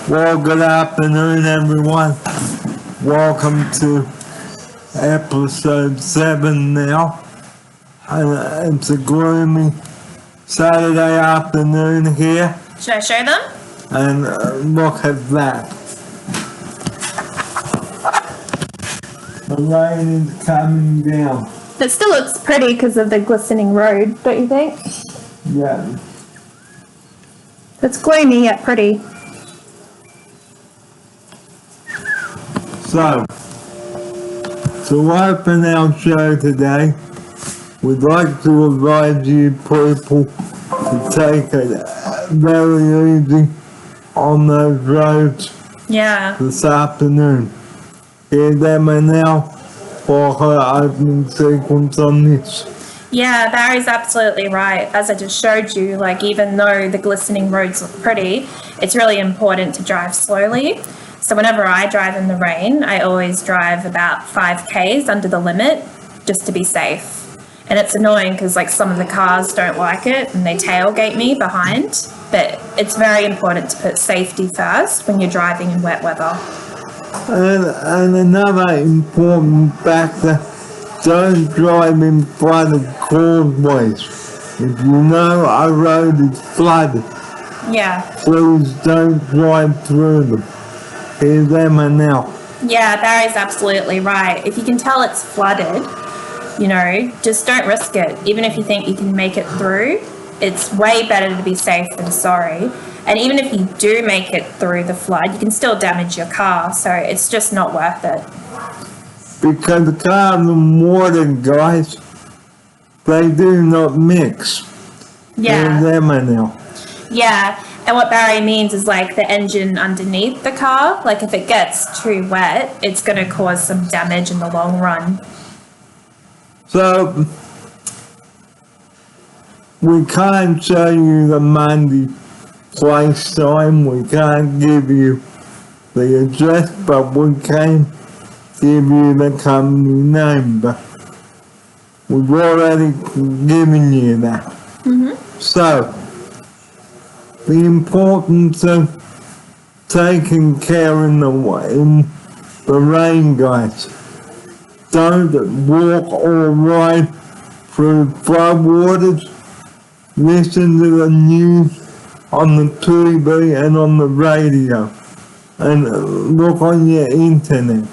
Well, good afternoon, everyone. Welcome to episode 7 now. And it's a gloomy Saturday afternoon here. Should I show them? And look at that. The rain is coming down. It still looks pretty because of the glistening road, don't you think? Yeah. It's gloomy yet pretty. So, to open our show today, we'd like to advise you people to take it very easy on those roads Yeah. this afternoon. Hear them now for her opening sequence on this. Yeah, Barry's absolutely right. As I just showed you, like even though the glistening roads look pretty, it's really important to drive slowly. So whenever I drive in the rain, I always drive about 5Ks under the limit just to be safe. And it's annoying because like some of the cars don't like it and they tailgate me behind. But it's very important to put safety first when you're driving in wet weather. And another important factor, don't drive in flooded causeways. If you know a road is flooded, Yeah. please don't drive through them. Hear them and now. Yeah, Barry's absolutely right. If you can tell it's flooded, just don't risk it. Even if you think you can make it through, it's way better to be safe than sorry. And even if you do make it through the flood, you can still damage your car. So it's just not worth it. Because the cars and water, guys, they do not mix. Yeah. Hear them and now. Yeah. And what Barry means is like the engine underneath the car. Like if it gets too wet, it's going to cause some damage in the long run. So, we can't show you the Monday place time, we can't give you the address, but we can give you the company name, but we've already given you that. So, the importance of taking care in the rain, guys. Don't walk or ride through floodwaters. Listen to the news on the TV and on the radio. And look on your internet.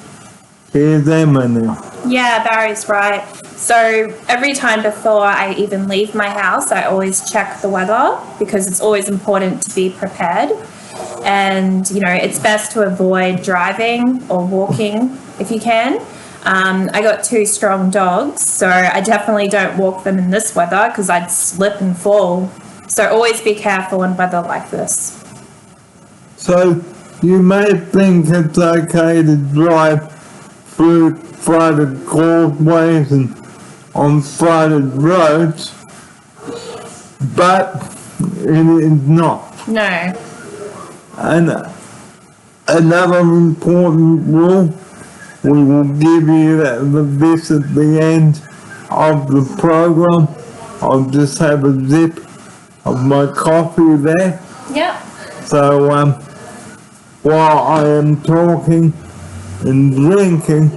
Hear them now. Yeah, Barry's right. So every time before I even leave my house, I always check the weather because it's always important to be prepared. And, it's best to avoid driving or walking if you can. I got 2 strong dogs, so I definitely don't walk them in this weather because I'd slip and fall. So always be careful in weather like this. So you may think it's okay to drive through flooded causeways and on flooded roads, but it is not. No. And another important rule, we will give you this at the end of the program. I'll just have a sip of my coffee there. Yep. So while I am talking and drinking,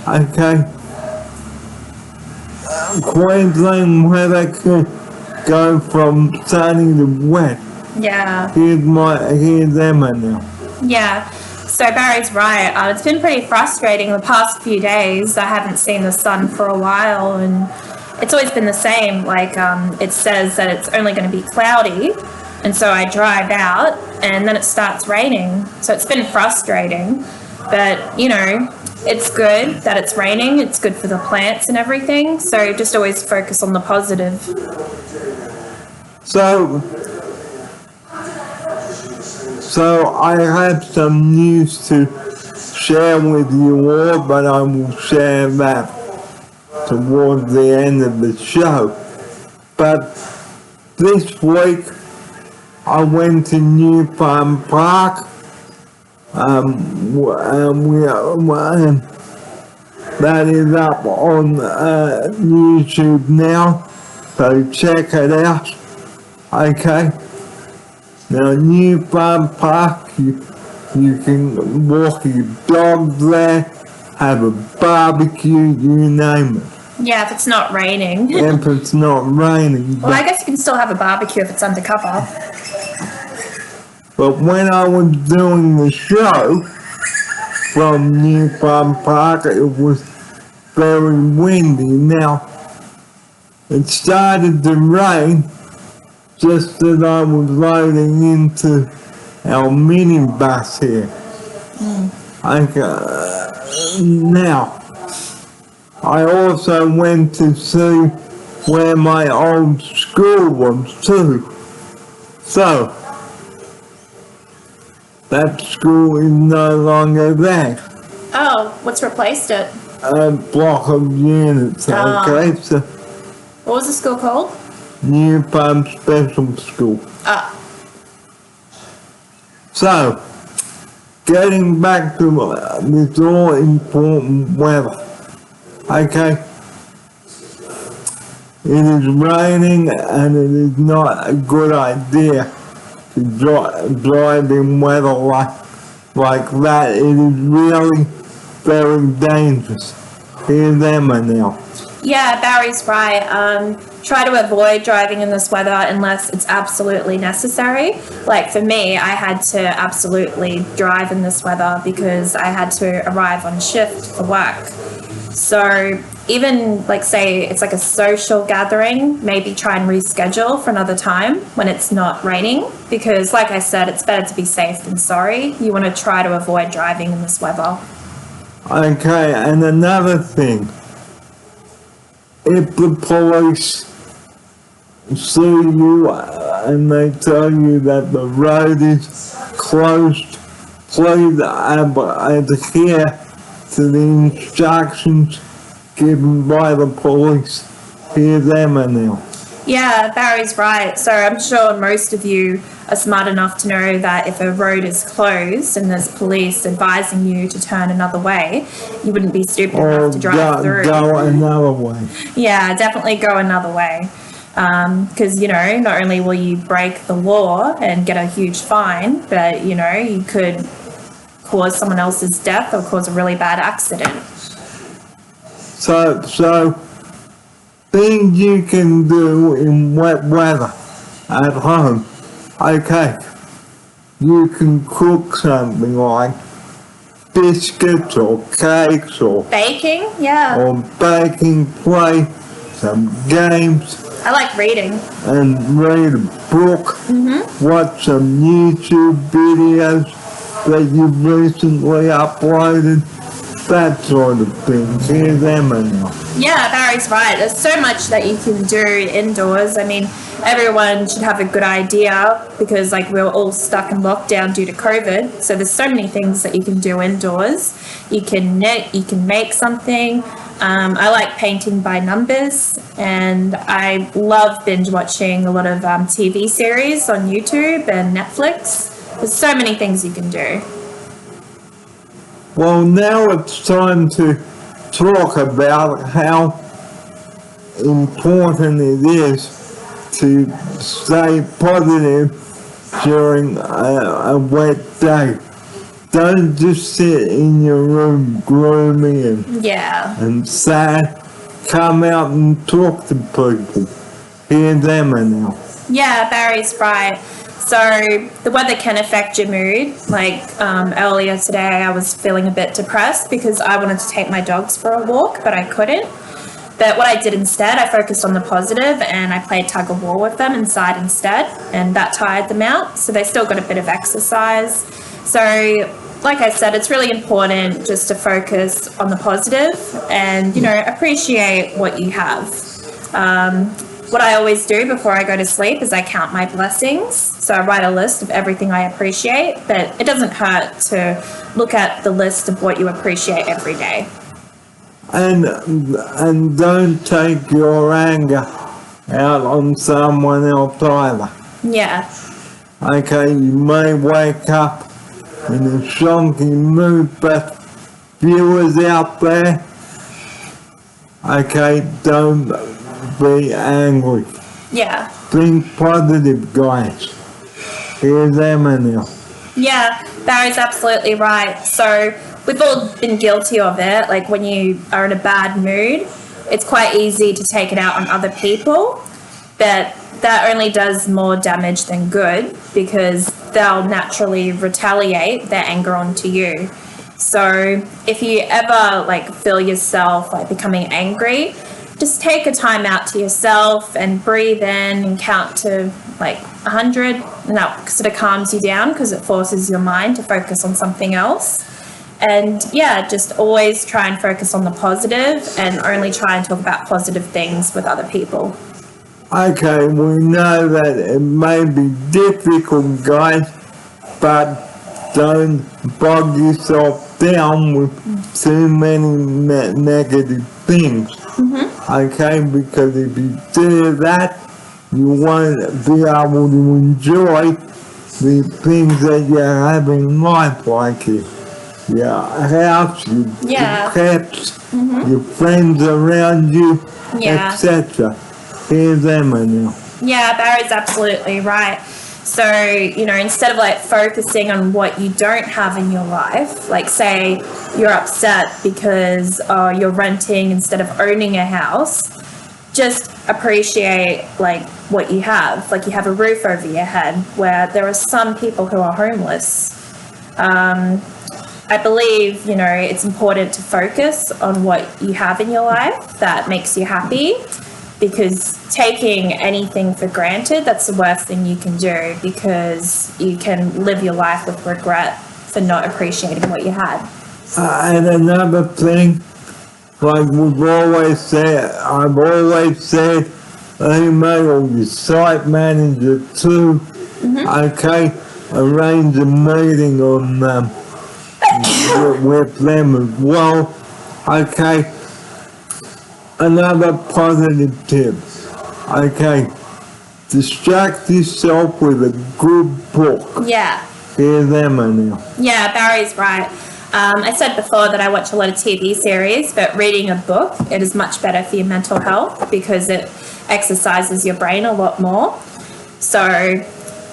okay, Queensland weather can go from sunny to wet. Yeah. Here's Emma now. Yeah. So Barry's right. It's been pretty frustrating the past few days. I haven't seen the sun for a while, and it's always been the same. Like it says that it's only going to be cloudy, and so I drive out, and then it starts raining. So it's been frustrating, but it's good that it's raining. It's good for the plants and everything. So just always focus on the positive. So I have some news to share with you all, but I will share that towards the end of the show. But this week I went to New Farm Park. That is up on YouTube now, so check it out. Okay. Now, New Farm Park, You can walk your dog there, have a barbecue, you name it. Yeah, if it's not raining. If it's not raining. Well, I guess you can still have a barbecue if it's undercover. But when I was doing the show from New Farm Park, it was very windy. Now, it started to rain just as I was loading into our minibus here. Now, I also went to see where my old school was too. So, that school is no longer there. Oh, what's replaced it? A block of units, okay? So, What was the school called? New Farm Special School. Ah. So, getting back to this all important weather, okay? It is raining and it is not a good idea to drive in weather like that. It is really very dangerous. Here's Emma now. Yeah, Barry's right. Try to avoid driving in this weather unless it's absolutely necessary. Like for me, I had to absolutely drive in this weather because I had to arrive on shift for work. So even like say it's like a social gathering, maybe try and reschedule for another time when it's not raining, because like I said, it's better to be safe than sorry. You want to try to avoid driving in this weather. Okay, and another thing, if the police see you and they tell you that the road is closed, please adhere to the instructions given by the police. Here's Emma now. Yeah, Barry's right. So I'm sure most of you are smart enough to know that if a road is closed and there's police advising you to turn another way, you wouldn't be stupid enough to drive through. Go another way. Yeah, definitely go another way. Because, you know, not only will you break the law and get a huge fine, but, you know, you could cause someone else's death or cause a really bad accident. So things you can do in wet weather at home. Okay, you can cook something like biscuits or cakes or Baking? Yeah. or baking, play some games I like reading. and read a book, watch some YouTube videos that you've recently uploaded, that sort of thing. Here's Emma now. Yeah, Barry's right. There's so much that you can do indoors. I mean, everyone should have a good idea because, like, we're all stuck in lockdown due to COVID. So there's so many things that you can do indoors. You can knit, you can make something. I like painting by numbers, and I love binge watching a lot of TV series on YouTube and Netflix. There's so many things you can do. Well, now it's time to talk about how important it is to stay positive during a wet day. Don't just sit in your room gloomy and sad. Come out and talk to people. Here's Emma now. Yeah, Barry's right. So the weather can affect your mood. Like earlier today, I was feeling a bit depressed because I wanted to take my dogs for a walk, but I couldn't. But what I did instead, I focused on the positive and I played tug of war with them inside instead, and that tired them out. So they still got a bit of exercise. So like I said, it's really important just to focus on the positive and, you know, appreciate what you have. What I always do before I go to sleep is I count my blessings. So I write a list of everything I appreciate, but it doesn't hurt to look at the list of what you appreciate every day. And don't take your anger out on someone else either. Yeah. Okay, you may wake up in a shonky mood, but viewers out there, okay, don't be angry. Yeah. Think positive, guys. Here's Emma now. Yeah. Barry's absolutely right. So we've all been guilty of it. Like when you are in a bad mood, it's quite easy to take it out on other people, but that only does more damage than good because they'll naturally retaliate their anger onto you. So if you ever like feel yourself like becoming angry, just take a time out to yourself and breathe in and count to like 100, and that sort of calms you down because it forces your mind to focus on something else. And yeah, just always try and focus on the positive and only try and talk about positive things with other people. Okay, we know that it may be difficult, guys, but don't bog yourself down with too many negative things. Okay, because if you do that, you won't be able to enjoy the things that you have in life, like your house, your pets, your friends around you, etc. Here's Emma now. Yeah, Barry's absolutely right. So, instead of like focusing on what you don't have in your life, like say you're upset because you're renting instead of owning a house, just appreciate like what you have. Like you have a roof over your head, where there are some people who are homeless. I believe, it's important to focus on what you have in your life that makes you happy, because taking anything for granted, that's the worst thing you can do, because you can live your life with regret for not appreciating what you had. And another thing, like I've always said, email or your site manager too, okay, arrange a meeting on with them as well, okay. Another positive tip, okay, distract yourself with a good book. Yeah. Here's Emma now. Yeah, Barry's right. I said before that I watch a lot of TV series, but reading a book, it is much better for your mental health because it exercises your brain a lot more. So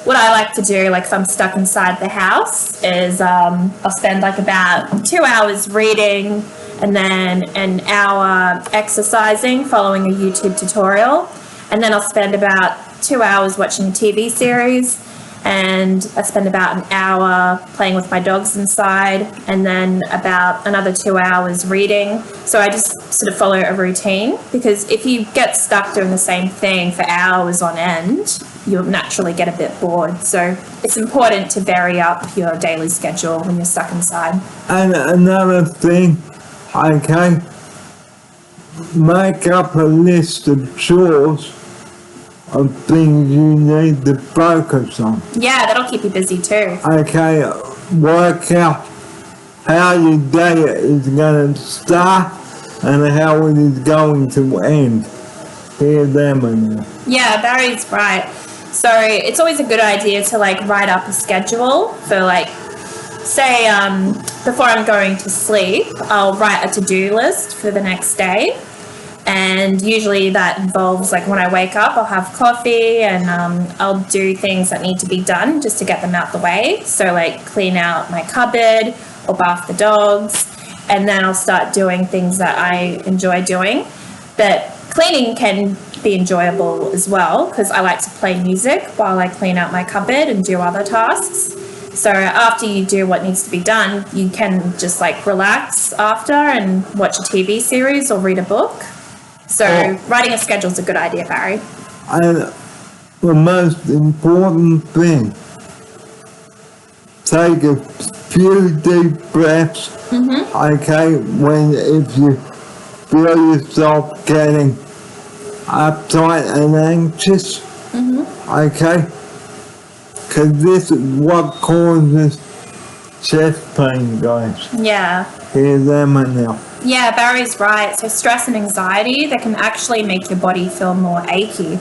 what I like to do, like if I'm stuck inside the house, is I'll spend like about 2 hours reading and then an hour exercising, following a YouTube tutorial. And then I'll spend about 2 hours watching a TV series, and I spend about an hour playing with my dogs inside, and then about another 2 hours reading. So I just sort of follow a routine, because if you get stuck doing the same thing for hours on end, you'll naturally get a bit bored. So it's important to vary up your daily schedule when you're stuck inside. And another thing, okay, make up a list of chores of things you need to focus on. Yeah, that'll keep you busy too. Okay, work out how your day is going to start and how it is going to end. Hear them now. Yeah, Barry's right. So it's always a good idea to like write up a schedule for like, say, before I'm going to sleep, I'll write a to-do list for the next day. And usually that involves like when I wake up, I'll have coffee and I'll do things that need to be done just to get them out the way. So like clean out my cupboard or bath the dogs, and then I'll start doing things that I enjoy doing. But cleaning can be enjoyable as well, because I like to play music while I clean out my cupboard and do other tasks. So after you do what needs to be done, you can just like relax after and watch a TV series or read a book. So writing a schedule is a good idea, Barry. And the most important thing, take a few deep breaths, okay, if you feel yourself getting uptight and anxious, okay, because this is what causes chest pain, guys. Yeah. Here's Emma now. Yeah, Barry's right. So stress and anxiety, they can actually make your body feel more achy.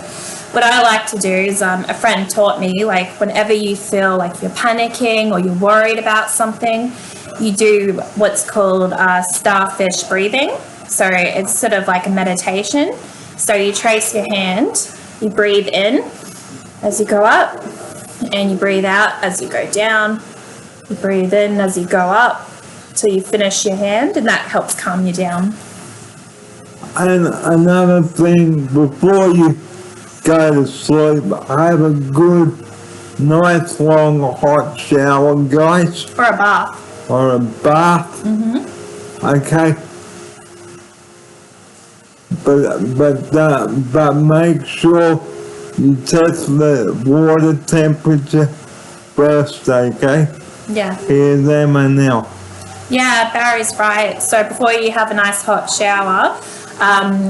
What I like to do is, a friend taught me, like whenever you feel like you're panicking or you're worried about something, you do what's called starfish breathing. So it's sort of like a meditation. So you trace your hand, you breathe in as you go up, and you breathe out as you go down. You breathe in as you go up till you finish your hand, and that helps calm you down. And another thing, before you go to sleep, have a good, nice, long, hot shower, guys, Or a bath. or a bath. Okay. But make sure you test the water temperature first, okay? Yeah. Here them and now. Yeah, Barry's right. So before you have a nice hot shower,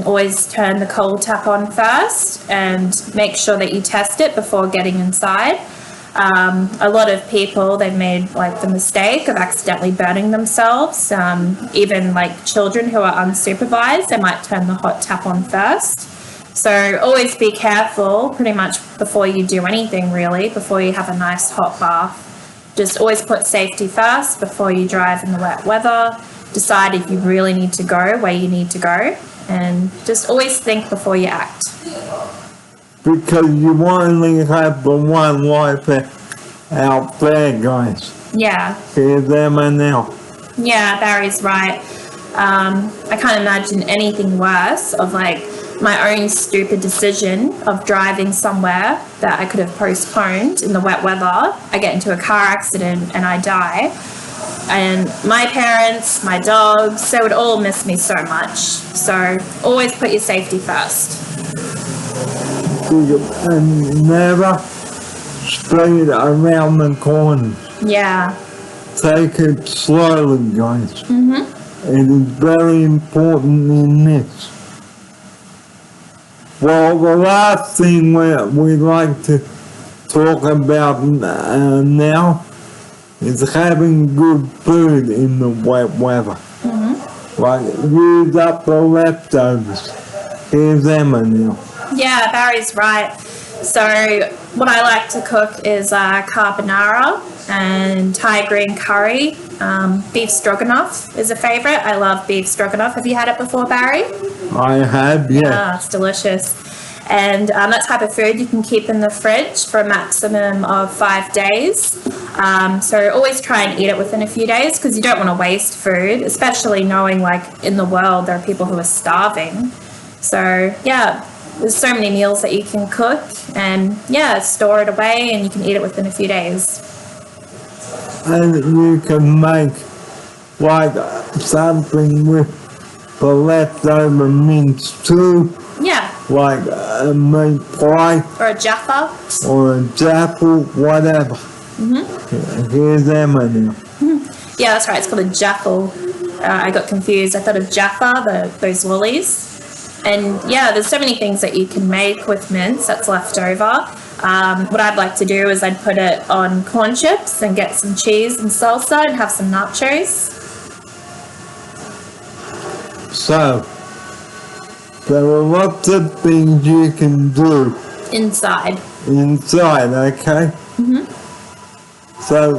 always turn the cold tap on first and make sure that you test it before getting inside. A lot of people, they've made like the mistake of accidentally burning themselves. Even like children who are unsupervised, they might turn the hot tap on first. So always be careful pretty much before you do anything really, before you have a nice hot bath. Just always put safety first before you drive in the wet weather. Decide if you really need to go, where you need to go, and just always think before you act. Because you only have the one life out there, guys. Yeah. Here them and now. Yeah, Barry's right. I can't imagine anything worse of like my own stupid decision of driving somewhere that I could have postponed in the wet weather. I get into a car accident and I die. And my parents, my dogs, they would all miss me so much. So always put your safety first. And never speed around the corner. Yeah. Take it slowly, guys. It is very important in this. Well, the last thing we'd like to talk about now is having good food in the wet weather. Like, use up the leftovers. Here's Emma now. Yeah, Barry's right. So what I like to cook is carbonara and Thai green curry. Beef stroganoff is a favourite. I love beef stroganoff. Have you had it before, Barry? I have, yeah. Oh, it's delicious. And that type of food you can keep in the fridge for a maximum of 5 days. So always try and eat it within a few days because you don't want to waste food, especially knowing like in the world there are people who are starving. So yeah, there's so many meals that you can cook and yeah, store it away and you can eat it within a few days. And you can make like something with the leftover mince too. Yeah. Like a meat pie Or a jaffa. or a jaffle, whatever. Here's Emma now. Yeah, that's right. It's called a jaffle. I got confused. I thought of Jaffa, those lollies. And yeah, there's so many things that you can make with mince that's left over. What I'd like to do is I'd put it on corn chips and get some cheese and salsa and have some nachos. So, there are lots of things you can do Inside. inside, okay? So,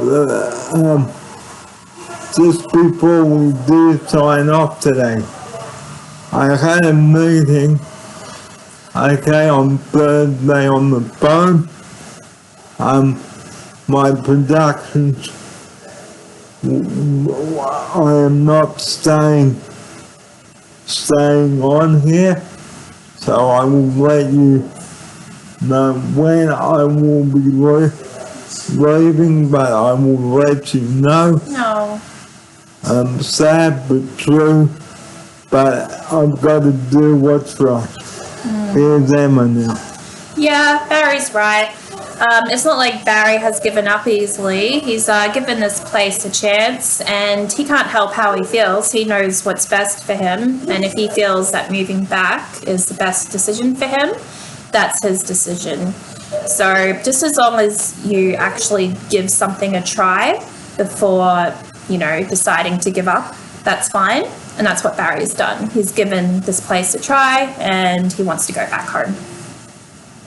just before we do sign off today, I had a meeting, okay, on Thursday on the phone. My productions, I am not staying on here, so I will let you know when I will be leaving, but I will let you know. No. Sad but true, but I've got to do what's right. Here's Emma now. Yeah, Barry's right. It's not like Barry has given up easily. He's given this place a chance and he can't help how he feels. He knows what's best for him. And if he feels that moving back is the best decision for him, that's his decision. So just as long as you actually give something a try before, deciding to give up, that's fine. And that's what Barry's done. He's given this place a try and he wants to go back home.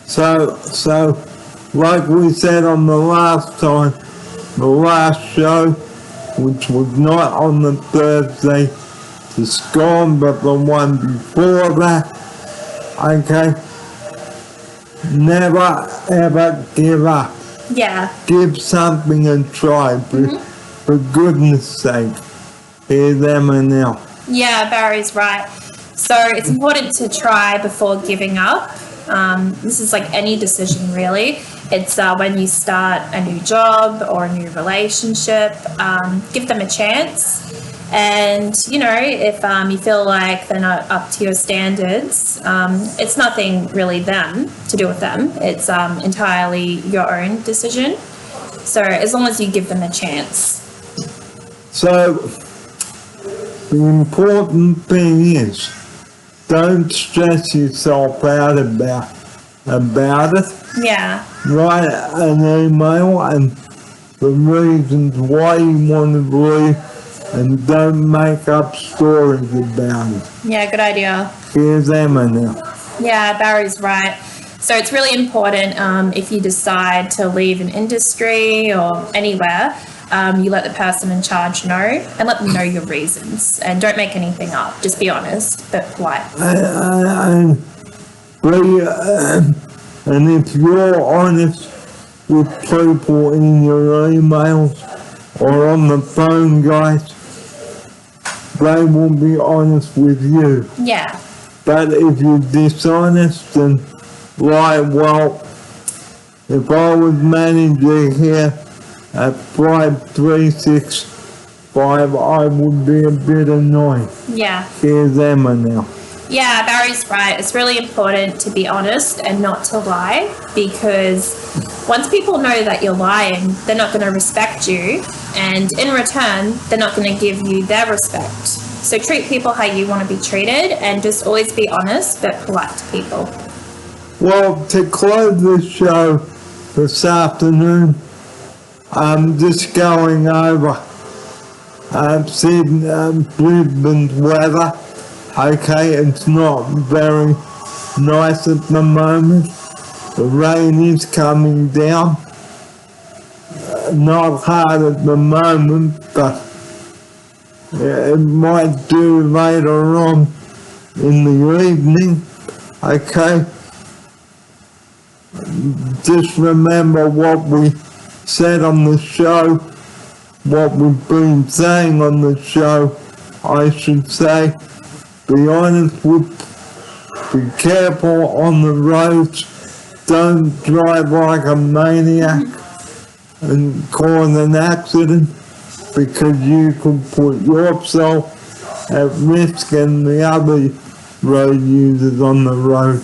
So, like we said on the last show, which was not on the Thursday to Scorn, but the one before that, okay? Never ever give up. Yeah. Give something a try for goodness sake, here's Emma now. Yeah, Barry's right. So it's important to try before giving up. This is like any decision, really. It's when you start a new job or a new relationship, give them a chance. And, you know, if you feel like they're not up to your standards, it's nothing really them to do with them. It's entirely your own decision. So as long as you give them a chance. So, the important thing is, don't stress yourself out about it. Yeah. Write an email and the reasons why you want to leave, and don't make up stories about it. Yeah, good idea. Here's Emma now. Yeah, Barry's right. So it's really important if you decide to leave an industry or anywhere, you let the person in charge know and let them know your reasons. And don't make anything up. Just be honest, but polite. And if you're honest with people in your emails or on the phone, guys, they will be honest with you. Yeah. But if you're dishonest and lie, well, if I was manager here at 5365, I would be a bit annoyed. Yeah. Here's Emma now. Yeah, Barry's right. It's really important to be honest and not to lie, because once people know that you're lying, they're not going to respect you, and in return, they're not going to give you their respect. So treat people how you want to be treated, and just always be honest but polite to people. Well, to close the show this afternoon, I'm just going over Brisbane's weather. Okay, it's not very nice at the moment. The rain is coming down. Not hard at the moment, but it might do later on in the evening. Okay. Just remember what we said on the show, what we've been saying on the show, I should say. Be honest be careful on the roads, don't drive like a maniac and cause an accident, because you could put yourself at risk and the other road users on the road.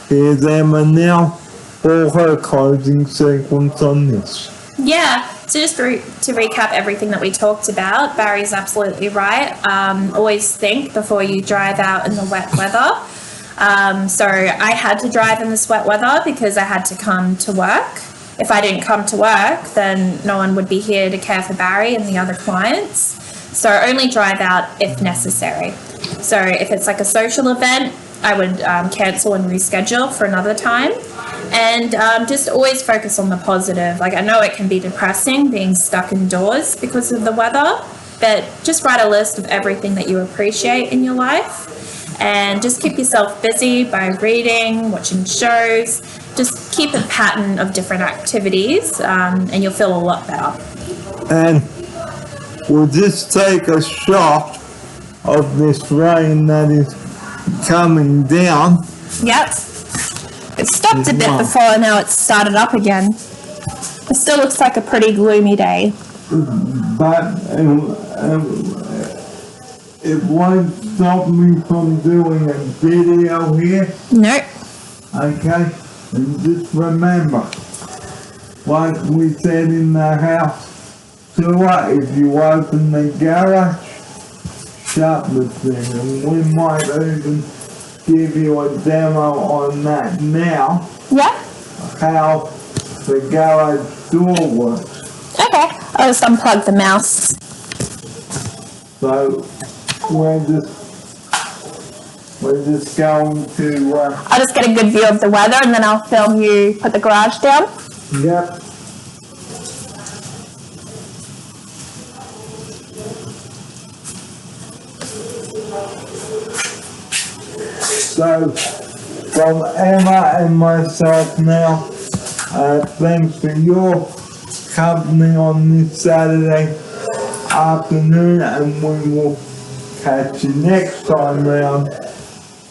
Here's Emma now for her closing sequence on this. Yeah, so just to recap everything that we talked about, Barry's absolutely right. Always think before you drive out in the wet weather. So I had to drive in this wet weather because I had to come to work. If I didn't come to work, then no one would be here to care for Barry and the other clients. So only drive out if necessary. So if it's like a social event, I would cancel and reschedule for another time. And just always focus on the positive. Like, I know it can be depressing being stuck indoors because of the weather, but just write a list of everything that you appreciate in your life, and just keep yourself busy by reading, watching shows. Just keep a pattern of different activities, and you'll feel a lot better. And we'll just take a shot of this rain that is coming down. Yep. It stopped a bit before, now it's started up again. It still looks like a pretty gloomy day. But it won't stop me from doing a video here. Nope. Okay? And just remember, like we said in the house tour, if you open the garage, shut the thing. And we might even give you a demo on that now. Yeah. How the garage door works. Okay. I'll just unplug the mouse. So we're just going to. I'll just get a good view of the weather, and then I'll film you put the garage down. Yep. So, from Emma and myself now, thanks for your company on this Saturday. afternoon, and we will catch you next time round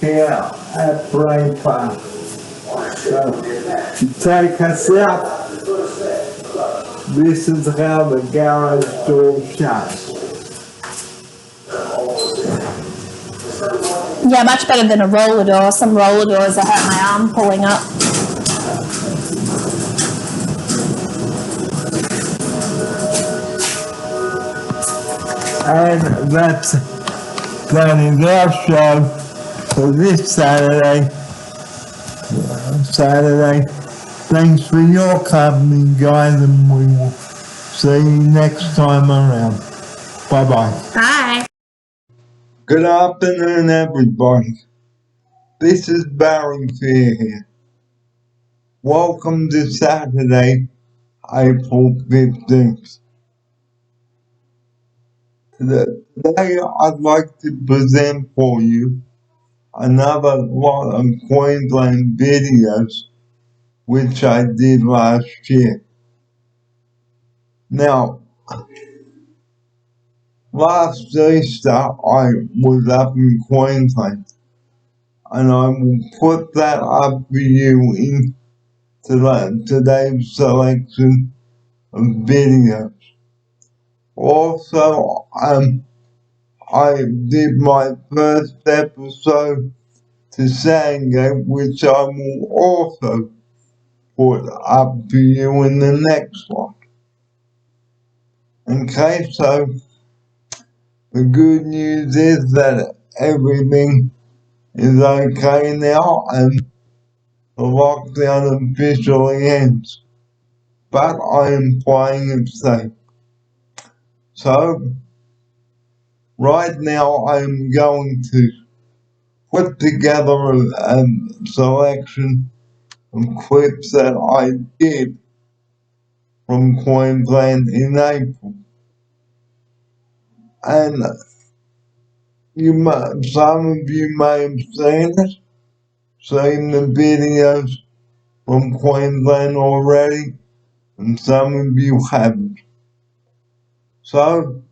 here at Bray Park. So, to take us out, this is how the garage door shuts. Yeah, much better than a roller door. Some roller doors, I hurt my arm pulling up. And that is our show for this Saturday. Thanks for your company, guys, and we will see you next time around. Bye-bye. Bye. Good afternoon, everybody. This is Barry Fair here. Welcome to Saturday, April 15th. Today, I'd like to present for you another lot of Queensland videos which I did last year. Now, last Easter I was up in Queensland, and I will put that up for you in today's selection of videos. Also, I did my first episode to Sandgate, which I will also put up for you in the next one. Okay, so the good news is that everything is okay now and the lockdown officially ends. But I am playing it safe. So, right now I am going to put together a selection of clips that I did from Queensland in April. And some of you may have seen the videos from Queensland already, and some of you haven't. So,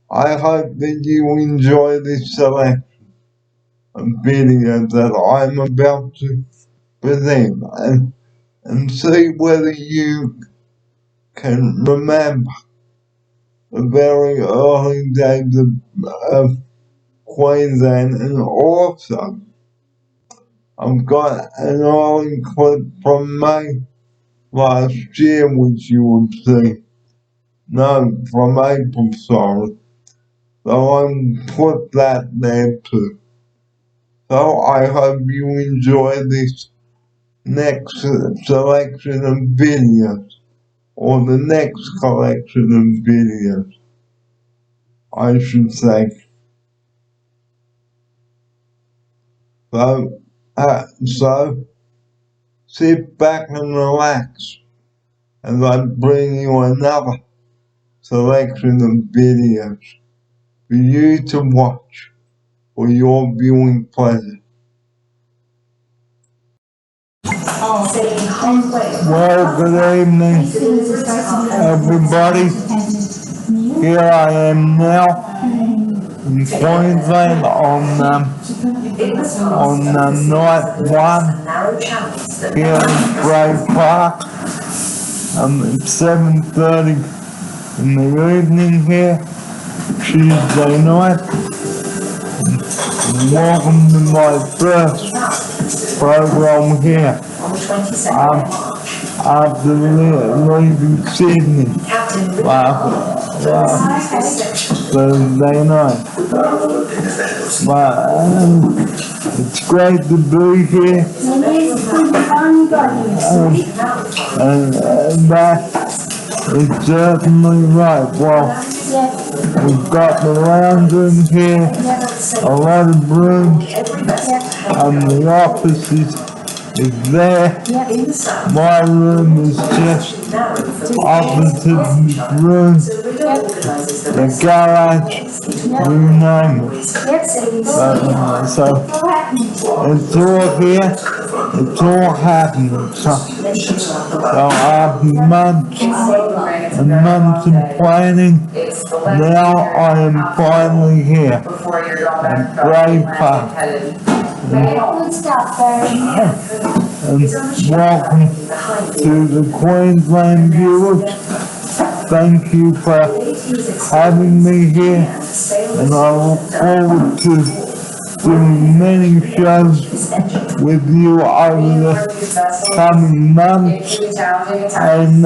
I hope that you enjoy this selection of videos that I'm about to present, and see whether you can remember the very early days of Queensland. And also, I've got an early clip from May last year which you will see. No, from April, sorry. So I'll put that there too. So I hope you enjoy this next selection of videos, or the next collection of videos, I should say. So sit back and relax as I bring you another selection of videos for you to watch for your viewing pleasure. Well, good evening, everybody. Here I am now in Queensland on night one here in Bray Park. It's 7:30 in the evening here, Tuesday night. Welcome to my first program here after leaving Sydney last Thursday night. But it's great to be here, and that is certainly right. Well, we've got the lounge room here, a lot of rooms, and the office is is there. My room is just opposite this room. The garage, you name it. So it's all here, it's all happening. So after months and months of planning, now I am finally here in Bray Park. And welcome to the Queensland viewers. Thank you for having me here, and I look forward to doing many shows with you over the coming months. And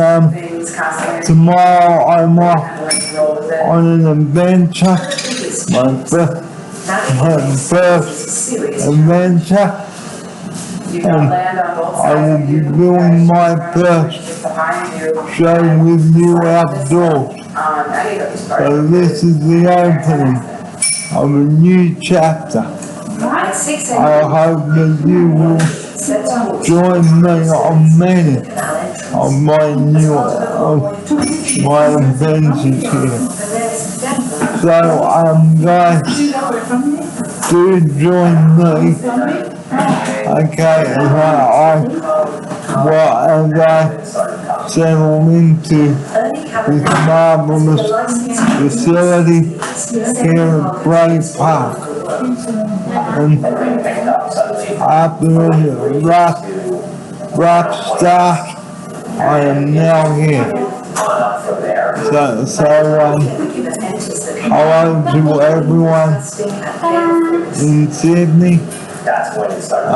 tomorrow I'm off on an adventure, my first adventure. And I will be doing my first show with you outdoors. So this is the opening of a new chapter. I hope that you will join me on many of my adventures here. So guys, do join me. Okay, as I settle into this marvelous facility here at Bray Park. And after a rough start, I am now here. So hello to everyone in Sydney. That's when it started to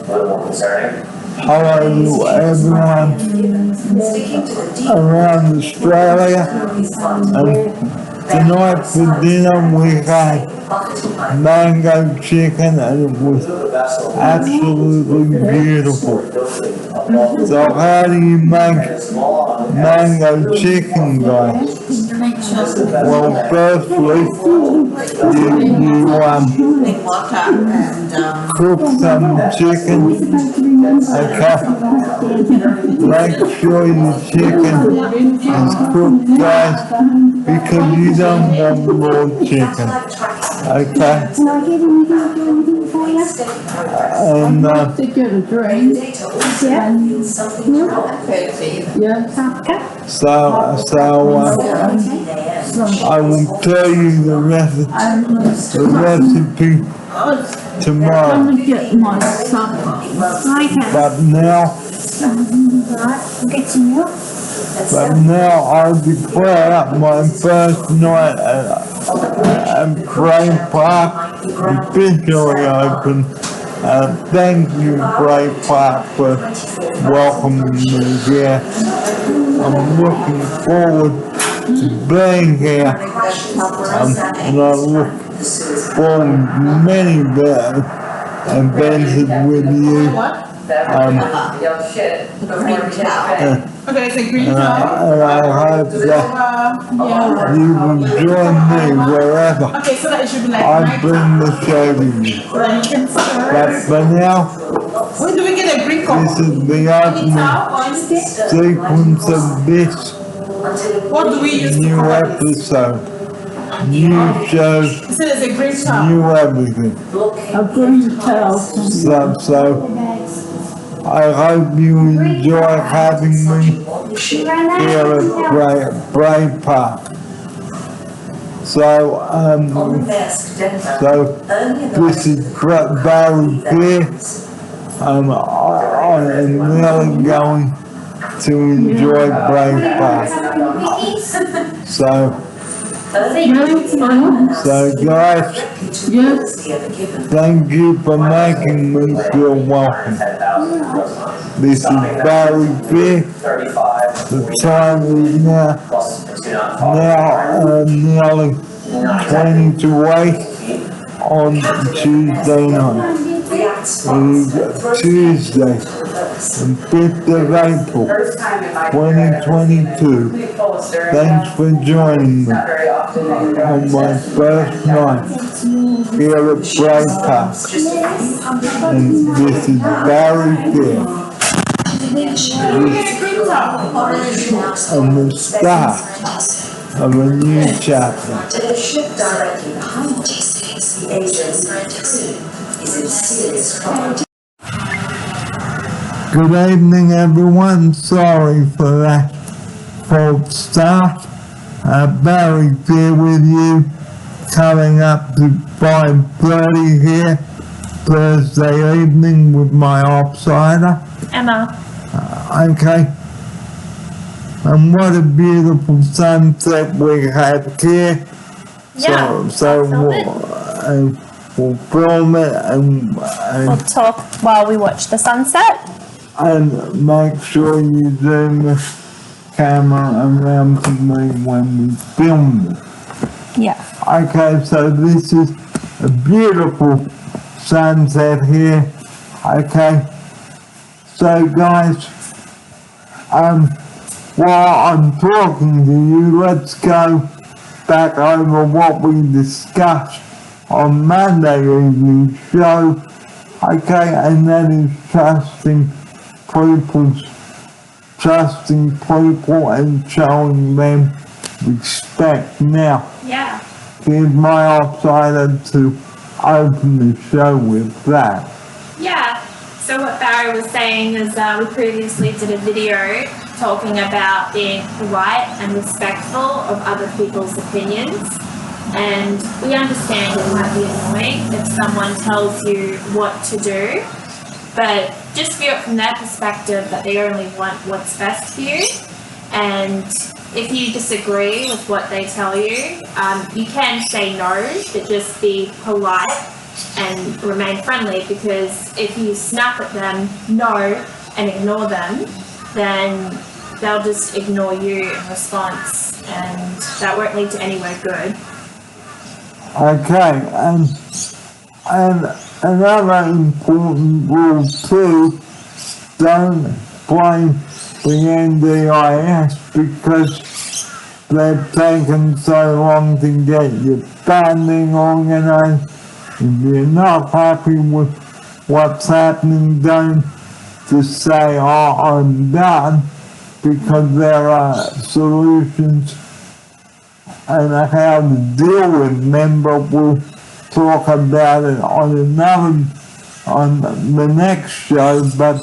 become a little more concerning. Hello to everyone around Australia. And tonight for dinner we had mango chicken, and it was absolutely beautiful. So how do you make mango chicken, guys? Well, firstly, you cook some chicken, okay? Make sure your chicken is cooked, guys, because you don't want raw chicken, okay? And to get a drink. I will tell you the recipe tomorrow. I'm gonna get my supper. But now I declare my first night at Bray Park officially open. Thank you, Bray Park, for welcoming me here. I'm looking forward to being here, and I look forward to many adventures with you. Okay, it's a green And I hope that you will join me wherever Okay, so that it should be like I bring the show to you. But for now, when do we get a green cup? this is the opening sequence of this What do we use to new cover this? episode. New shows, You said it's a green towel. new everything. A green towel. So I hope you enjoy having me here at Bray Park. So this is Barry here. I am really going to enjoy Bray Park. So guys, thank you for making me feel welcome. This is Barry Fair. The time is now nearly 20 to 8 on Tuesday night. It is Tuesday, the 5th of April, 2022. Thanks for joining me on my first night feel it break up. And this is very good. And the start of a new chapter. To the ship directly behind the agent is in serious trouble. Good evening, everyone. Sorry for that false start. Barry here with you, coming up to 5:30 here, Thursday evening with my offsider. Emma. Okay. And what a beautiful sunset we have here. Yeah. So I'll film it. we'll film it and We'll talk while we watch the sunset. and make sure you zoom the camera around to me when we film it. Yeah. Okay, so this is a beautiful sunset here. Okay, so guys, while I'm talking to you, let's go back over what we discussed on Monday evening show. Okay, and that is trusting people and showing them respect. Now, Yeah. here's my offsider to open the show with that. Yeah. So what Barry was saying is we previously did a video talking about being polite and respectful of other people's opinions. And we understand it might be annoying if someone tells you what to do, but just view it from their perspective that they only want what's best for you. And if you disagree with what they tell you, you can say no, but just be polite and remain friendly, because if you snap at them no and ignore them, then they'll just ignore you in response, and that won't lead to anywhere good. Okay, and another important rule too, don't blame the NDIS because they've taken so long to get your funding organised. If you're not happy with what's happening, don't just say, oh, I'm done, because there are solutions and how to deal with them, but we'll talk about it on the next show. But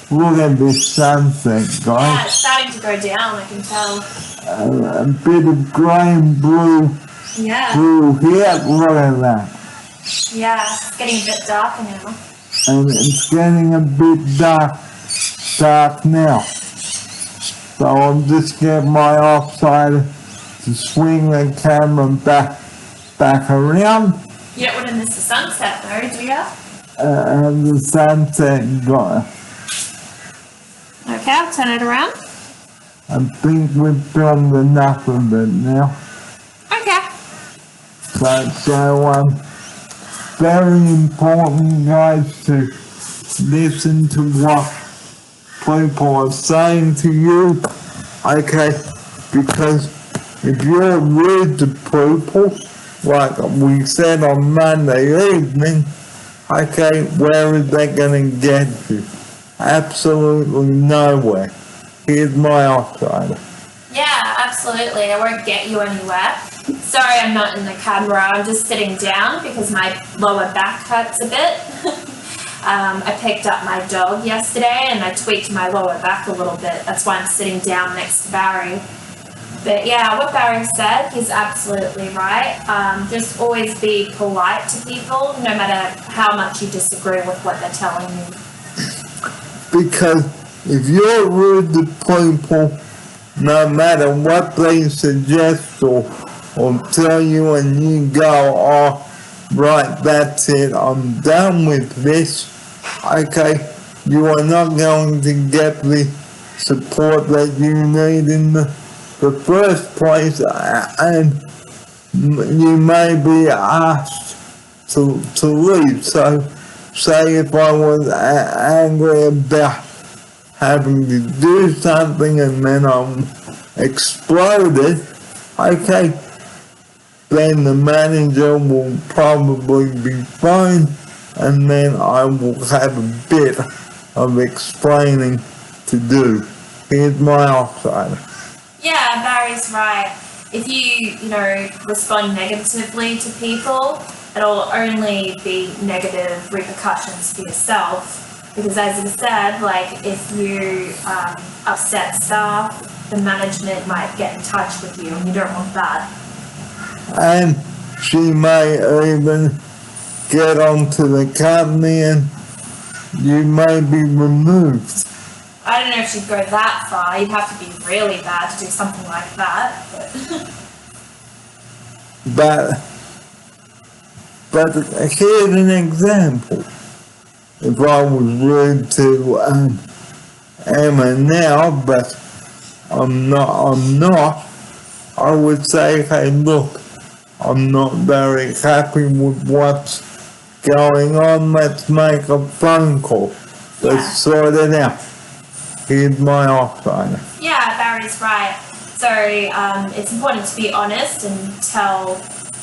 look at this sunset, Yeah, guys. it's starting to go down, I can tell. A bit of grey and blue Yeah, here, look at that. yeah, it's getting a bit darker now. And it's getting a bit dark now. So I'll just get my offside to swing the camera back around, You don't want to miss the sunset though, do you? and the sunset got. Okay, I'll turn it around. I think we've filmed enough of it now. Okay. So very important, guys, to listen to what people are saying to you, okay? Because if you're rude to people, like we said on Monday evening, okay, where is that gonna get you? Absolutely nowhere. Here's my offsider. Yeah, absolutely. It won't get you anywhere. Sorry I'm not in the camera. I'm just sitting down because my lower back hurts a bit. I picked up my dog yesterday and I tweaked my lower back a little bit. That's why I'm sitting down next to Barry. But yeah, what Barry said, he's absolutely right. Just always be polite to people, no matter how much you disagree with what they're telling you. Because if you're rude to people, no matter what they suggest or tell you, and you go, oh, right, that's it, I'm done with this, okay, you are not going to get the support that you need in the first place, and you may be asked to leave. So, say if I was angry about having to do something and then I'm exploded, okay, then the manager will probably be fine, and then I will have a bit of explaining to do. Here's my offside. Yeah, Barry's right. If you respond negatively to people, it'll only be negative repercussions for yourself. Because as you said, like if you upset staff, the management might get in touch with you, and you don't want that. And she may even get onto the company and you may be removed. I don't know if she'd go that far. You'd have to be really bad to do something like that. But here's an example. If I was rude to Emma now, but I'm not, I would say, hey, look, I'm not very happy with what's going on. Let's make a phone call. Let's sort it out. Here's my offside. Yeah, Barry's right. So it's important to be honest and tell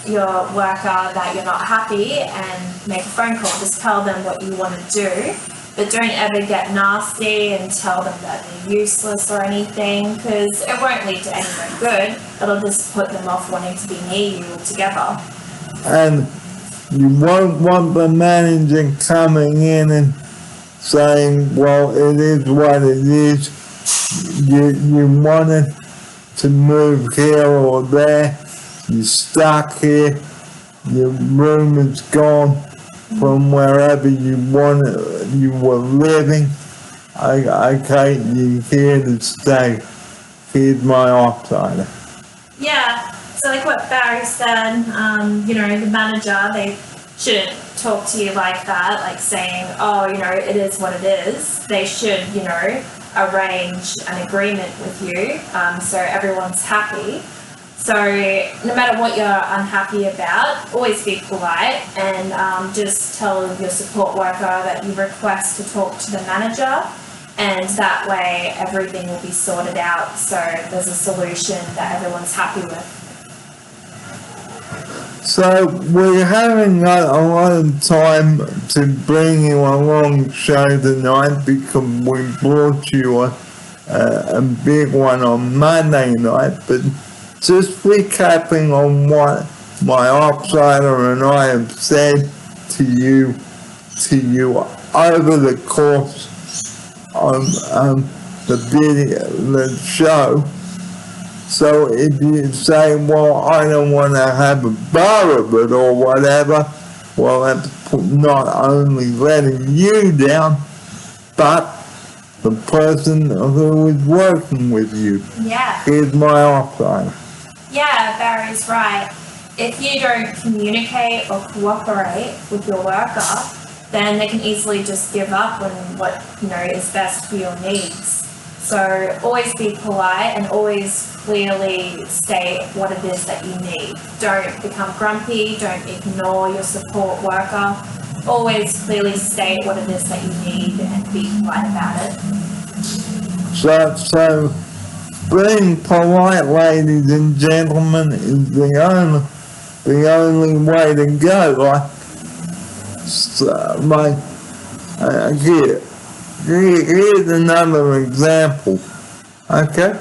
your worker that you're not happy and make a phone call. Just tell them what you want to do, but don't ever get nasty and tell them that they're useless or anything, because it won't lead to anything good. It'll just put them off wanting to be near you altogether. And you won't want the manager coming in and saying, well, it is what it is. You wanted to move here or there. You're stuck here. Your room is gone from wherever you were living. Okay, you're here to stay. Here's my offside. Yeah, so like what Barry said, the manager, they shouldn't talk to you like that, like saying, oh, it is what it is. They should, arrange an agreement with you, so everyone's happy. So no matter what you're unhappy about, always be polite and just tell your support worker that you request to talk to the manager, and that way everything will be sorted out, so there's a solution that everyone's happy with. So we're having a lot of time to bring you along the show tonight because we brought you a big one on Monday night, but just recapping on what my offsider and I have said to you over the course of the show. So if you say, well, I don't want to have a bar of it or whatever, well, that's not only letting you down, but the person who is working with you. Yeah. Here's my offside. Yeah, Barry's right. If you don't communicate or cooperate with your worker, then they can easily just give up on what, is best for your needs. So always be polite and always clearly state what it is that you need. Don't become grumpy, don't ignore your support worker. Always clearly state what it is that you need and be polite about it. So being polite, ladies and gentlemen, is the only way to go. Here's another example. Okay,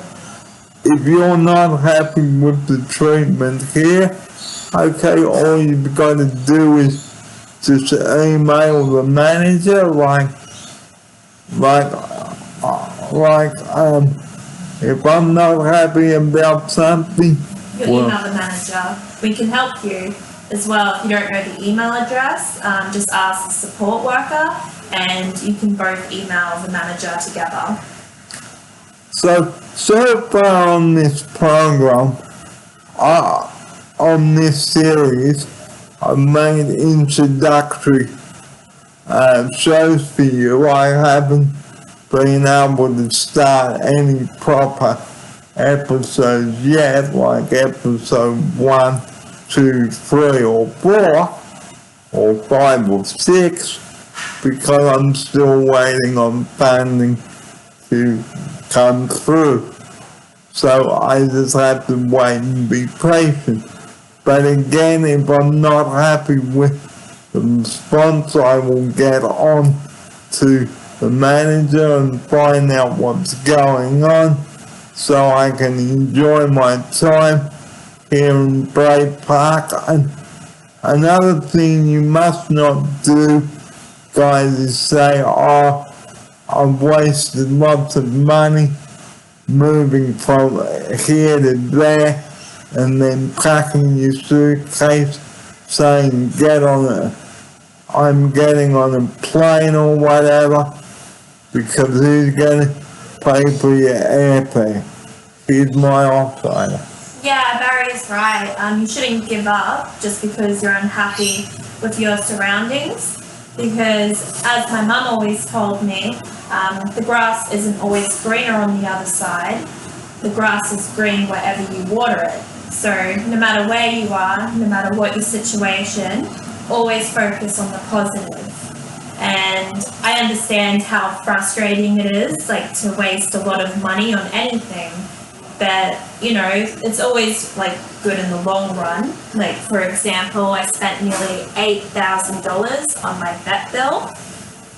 if you're not happy with the treatment here, okay, all you've got to do is just email the manager, if I'm not happy about something, You'll email the manager. We can help you as well. If you don't know the email address, just ask the support worker and you can both email the manager together. So far on this program, on this series, I've made introductory shows for you. I haven't been able to start any proper episodes yet, like episode 1, 2, 3, or 4, or 5 or 6, because I'm still waiting on funding to come through. So I just have to wait and be patient. But again, if I'm not happy with the response, I will get on to the manager and find out what's going on so I can enjoy my time here in Bray Park. And another thing you must not do, guys, is say, oh, I've wasted lots of money moving from here to there, and then packing your suitcase saying I'm getting on a plane or whatever, because who's going to pay for your airfare? Here's my offsider. Yeah, Barry's right. You shouldn't give up just because you're unhappy with your surroundings. Because, as my mum always told me, the grass isn't always greener on the other side. The grass is green wherever you water it. So, no matter where you are, no matter what your situation, always focus on the positive. And I understand how frustrating it is, like, to waste a lot of money on anything. But, you know, it's always, like, good in the long run. Like, for example, I spent nearly $8,000 on my vet bill,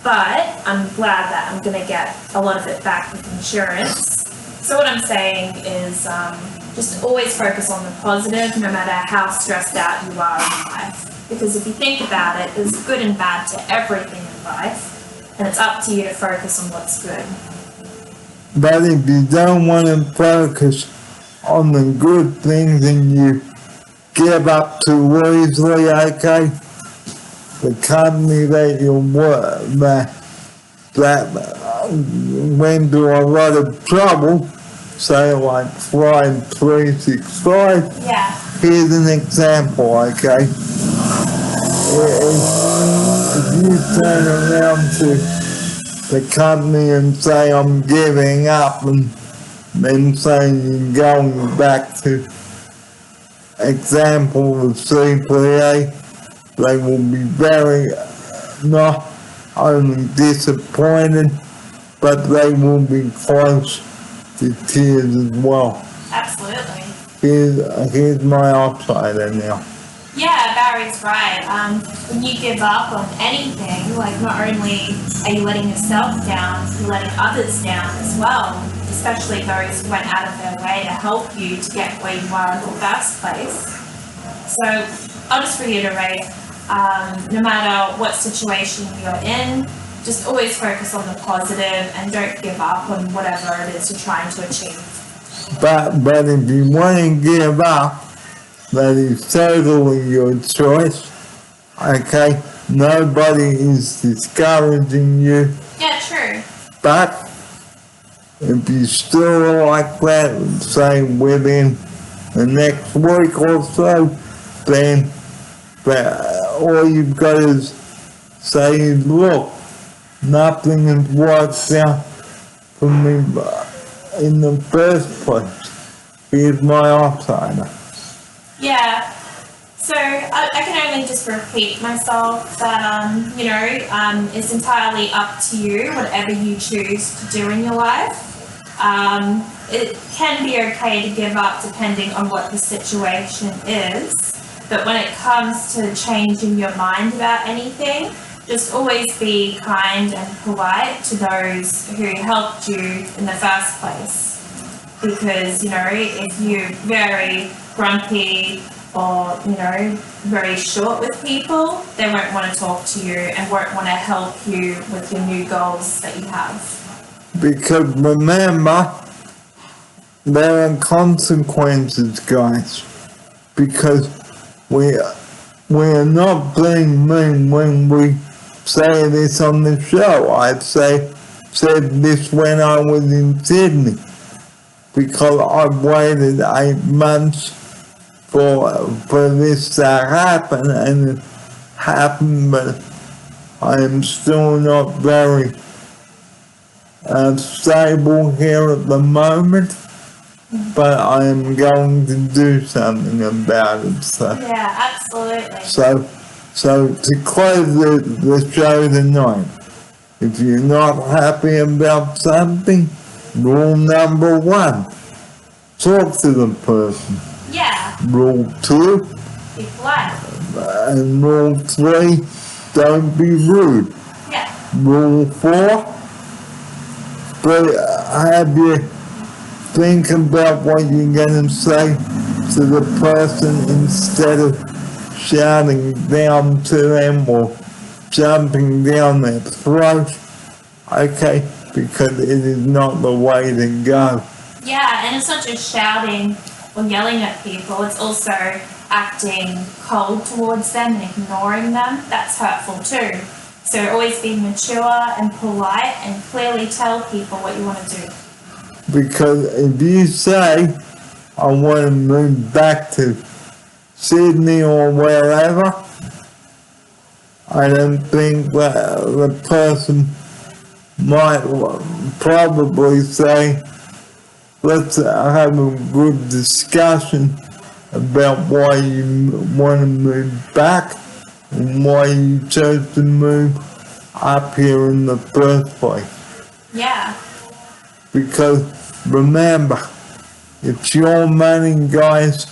but I'm glad that I'm going to get a lot of it back with insurance. So what I'm saying is just always focus on the positive, no matter how stressed out you are in life. Because if you think about it, there's good and bad to everything in life, and it's up to you to focus on what's good. But if you don't want to focus on the good things and you give up too easily, okay, the company that you work that went to a lot of trouble, say like Flight 365, Yeah. here's an example, okay? If you turn around to the company and say I'm giving up, and then saying you're going back to example of CPA, they will be very not only disappointed, but they will be close to tears as well. Absolutely. Here's my offsider now. Yeah, Barry's right. When you give up on anything, like, not only are you letting yourself down, you're letting others down as well, especially those who went out of their way to help you to get where you are in the first place. So I'll just reiterate, no matter what situation you're in, just always focus on the positive and don't give up on whatever it is you're trying to achieve. But if you want to give up, that is totally your choice, okay? Nobody is discouraging you, Yeah, true. but if you still like that, say within the next week or so, then all you've got to say, look, nothing has worked out for me in the first place. Here's my offsider. Yeah, so I can only just repeat myself that, you know, it's entirely up to you, whatever you choose to do in your life. It can be okay to give up depending on what the situation is, but when it comes to changing your mind about anything, just always be kind and polite to those who helped you in the first place. Because, you know, if you're very grumpy or, you know, very short with people, they won't want to talk to you and won't want to help you with your new goals that you have. Because remember, there are consequences, guys. Because we are not being mean when we say this on the show. I'd said this when I was in Sydney. Because I've waited 8 months for this to happen, and it happened, but I am still not very stable here at the moment, but I am going to do something about it. So, Yeah, absolutely. so to close the show tonight, if you're not happy about something, rule number 1, talk to the person. Yeah, Rule 2, Be polite. And rule 3, don't be rude. Yeah. Rule 4, but have you think about what you're going to say to the person instead of shouting down to them or jumping down their throat. Okay, because it is not the way to go. Yeah, and it's not just shouting or yelling at people, it's also acting cold towards them and ignoring them. That's hurtful too. So always be mature and polite and clearly tell people what you want to do. Because if you say, I want to move back to Sydney or wherever, I don't think that the person might probably say, let's have a good discussion about why you want to move back and why you chose to move up here in the first place. Yeah. Because remember, it's your money, guys,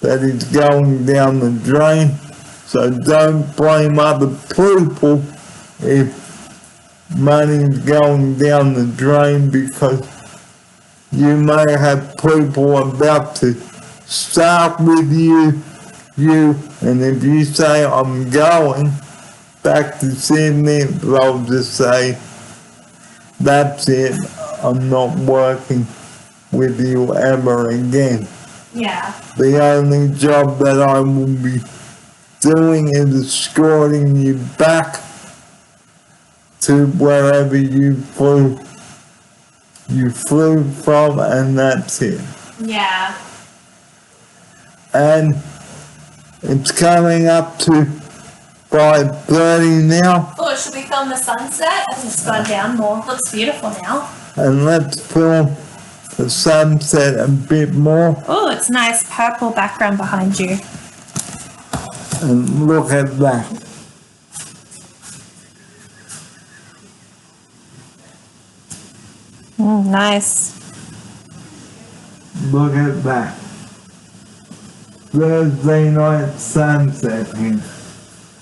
that is going down the drain. So don't blame other people if money's going down the drain, because you may have people about to start with you, and if you say, I'm going back to Sydney, they'll just say, that's it, I'm not working with you ever again. Yeah. The only job that I will be doing is escorting you back to wherever you flew from, and that's it. Yeah. And it's coming up to 5:30 now, Oh, should we film the sunset as it's gone down more? Looks beautiful now. and let's film the sunset a bit more. Oh, it's nice purple background behind you. And look at that. Nice. Look at that. Thursday night sunset here.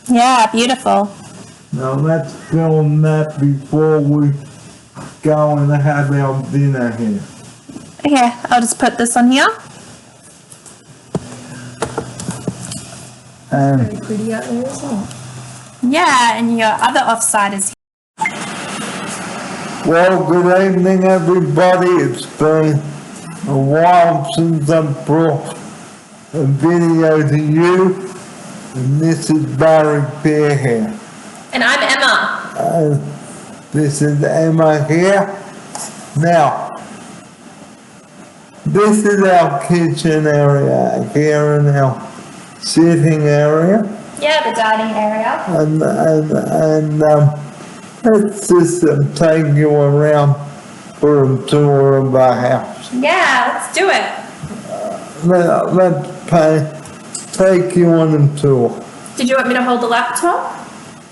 Yeah, beautiful. Now let's film that before we go and have our dinner here. Okay, I'll just put this on here. And Pretty out there, isn't it? Yeah, and your other offside is well, good evening everybody. It's been a while since I brought a video to you. And this is Barry Fair here. And I'm Emma. And this is Emma here. Now, this is our kitchen area here and our sitting area. Yeah, the dining area. And let's just take you around for a tour of our house. Yeah, let's do it. Let's take you on a tour. Did you want me to hold the laptop?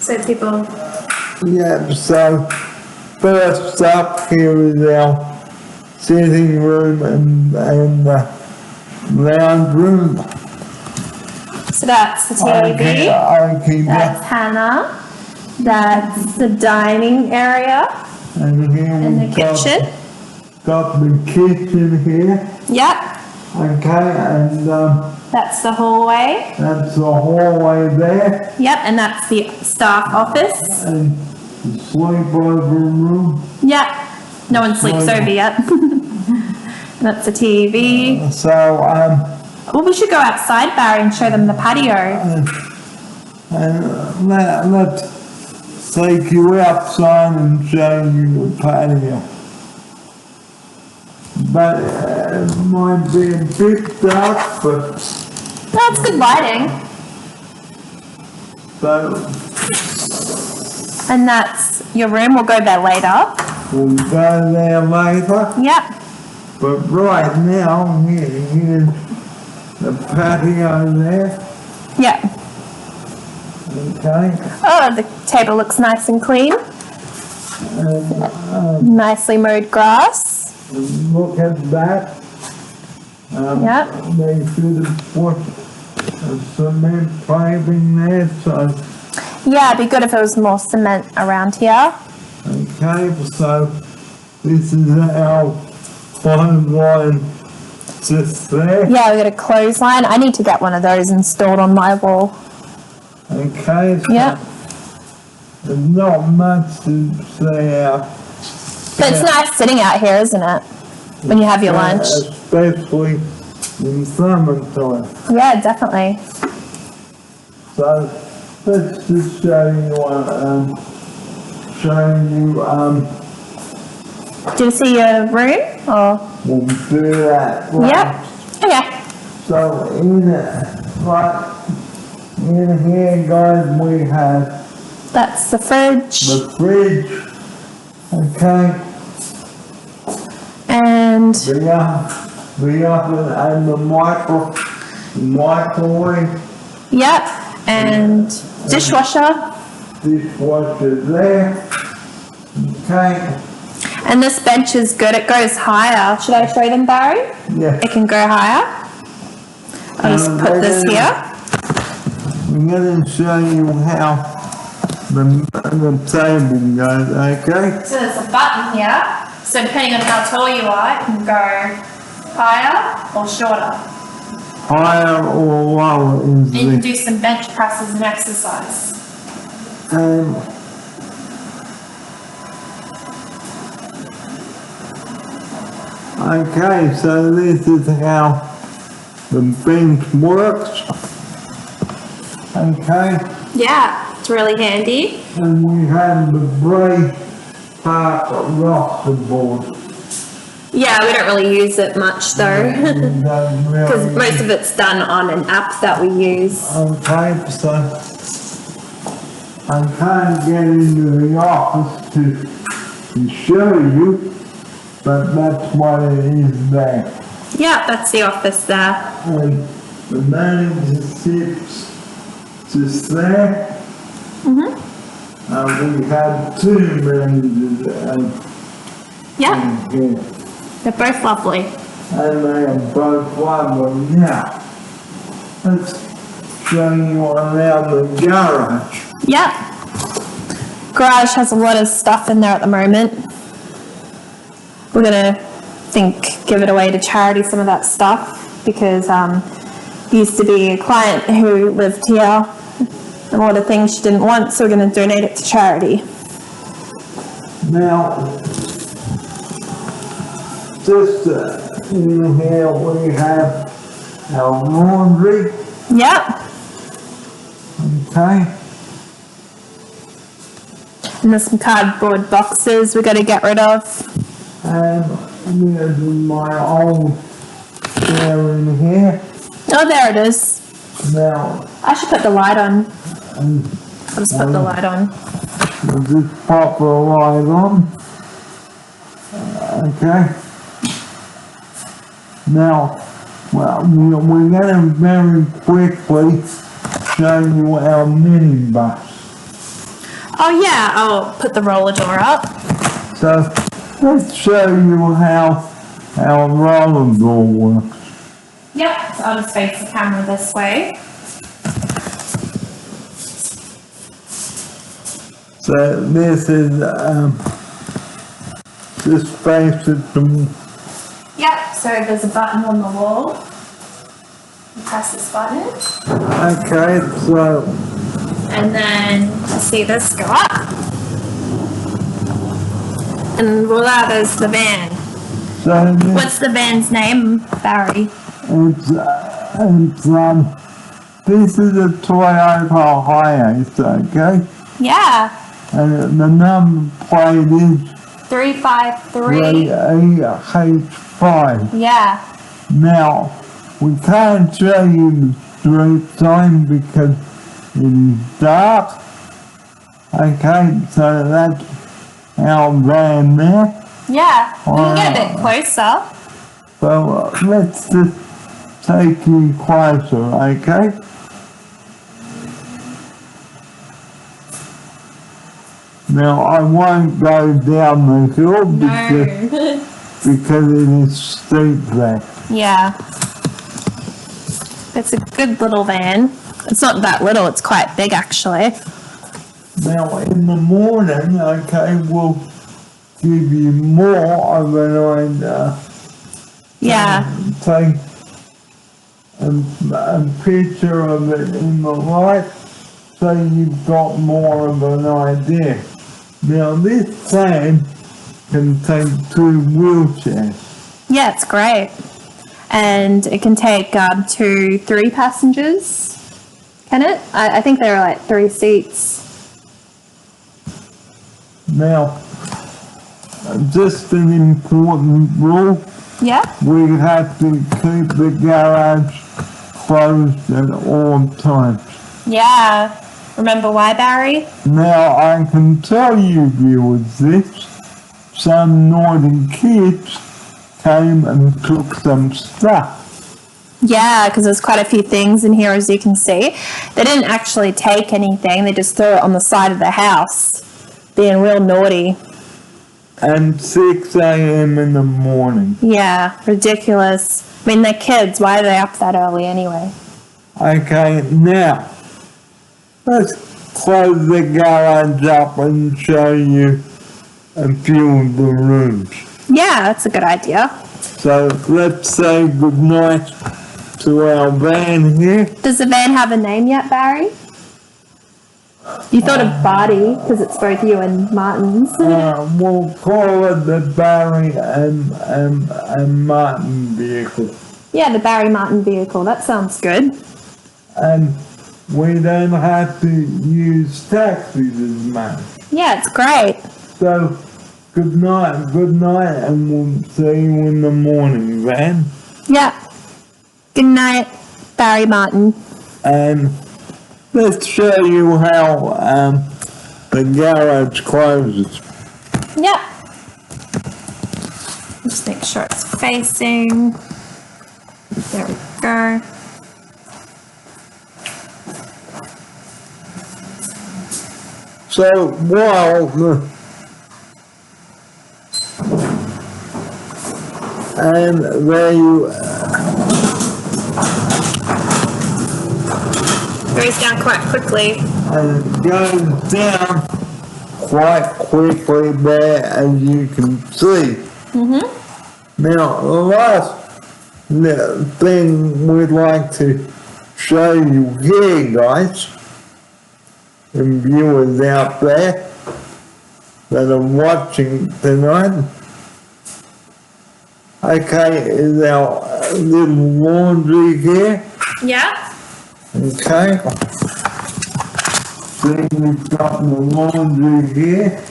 So people... Yeah, so first up here is our sitting room and lounge room. So that's the TV. Okay, That's Hannah. That's the dining area and here and the we've got the kitchen here. Yep. Okay, and That's the hallway. that's the hallway there, Yep, and that's the staff office. and the sleepover room. Yep. No one sleeps over yet. That's the TV. So, Well, we should go outside, Barry, and show them the patio. and let's take you outside and show you the patio. But it might be a bit dark, but That's good lighting. so And that's your room. We'll go there later. we'll go there later. Yep. But right now, here's the patio there, Yep. okay? Oh, the table looks nice and clean. And Nicely mowed grass. look at that. Yep. They should have put cement paving there, so, Yeah, it'd be good if it was more cement around here. okay, so this is our phone line just there, Yeah, we got a clothesline. I need to get one of those installed on my wall. okay? So Yeah. there's not much to say out. But it's nice sitting out here, isn't it? When you have your lunch. Especially in summertime. Yeah, definitely. So let's just show you, Do you see your room? Or we'll do that. right. Yep. Okay. So in here, guys, we have That's the fridge. the fridge, okay, And the oven and the microwave, yep. And dishwasher. dishwasher there, okay, And this bench is good. It goes higher. Should I show them, Barry? yeah. It can go higher. I'll just put this here. I'm gonna show you how the table goes, okay? So there's a button here. So depending on how tall you are, it can go higher or shorter. Higher or lower is And you can the, do some bench presses and exercise. okay, so this is how the bench works. Okay, Yeah, it's really handy. and we have the Bray Park roster board. Yeah, we don't really use it much though. Because most of it's done on an app that we use. Okay, so I can't get into the office to show you, but that's what it is there. Yeah, that's the office there. And the manager sits just there. We have two managers Yeah, here, they're both lovely. and they are both lovely. Now, let's show you around the garage. Yeah. Garage has a lot of stuff in there at the moment. We're gonna give it away to charity, some of that stuff, because used to be a client who lived here. A lot of things she didn't want, so we're gonna donate it to charity. Now, just in here we have our laundry, Yep. okay? And there's some cardboard boxes we gotta get rid of. And there's my old chair in here. Oh, there it is. Now, I should put the light on. I'll just put the light on. we'll just pop the light on. Okay. Now, well, we're gonna very quickly show you our minibus. Oh yeah, I'll put the roller door up. So, let's show you how our roller door works. Yep, so I'll just face the camera this way. So this is, this faces the, Yep, so there's a button on the wall. You press this button, okay, so, and then see this go up. And voila, there's the van. so this, What's the van's name, Barry? this is a Toyota Hiace, okay? Yeah, And the number plate is 353. H5. Yeah, Now, we can't show you the street sign because it is dark. Okay, so that's our van there. yeah, we can get a bit closer. So let's just take you closer, okay? Now I won't go down the hill because it is steep there. Yeah. It's a good little van. It's not that little, it's quite big actually. Now, in the morning, okay, we'll give you more of an idea. Yeah, Take a picture of it in the light so you've got more of an idea. Now, this van can take 2 wheelchairs. yeah, it's great. And it can take 2, 3 passengers, can it? I think there are like 3 seats. Now, just an important rule, Yeah? we have to keep the garage closed at all times. Yeah. Remember why, Barry? Now, I can tell you viewers this, some naughty kids came and took some stuff. Yeah, because there's quite a few things in here, as you can see. They didn't actually take anything, they just threw it on the side of the house, being real naughty. And 6 a.m. in the morning. Yeah, ridiculous. I mean, they're kids, why are they up that early anyway? Okay, now, let's close the garage up and show you a few of the rooms. Yeah, that's a good idea. So let's say goodnight to our van here. Does the van have a name yet, Barry? You thought of Barty, because it's both you and Martin's. We'll call it the Barry and Martin vehicle. Yeah, the Barry Martin vehicle, that sounds good. And we don't have to use taxis as much. Yeah, it's great. So, good night, and we'll see you in the morning, van. Yeah. Good night, Barry Martin. And let's show you how the garage closes. Yeah. Just make sure it's facing. There we go. So while and there you Goes down quite quickly. and it goes down quite quickly there, as you can see. Now the last thing we'd like to show you here, guys, and viewers out there that are watching tonight, okay, is our little laundry here, Yeah. okay? Then we've got the laundry here,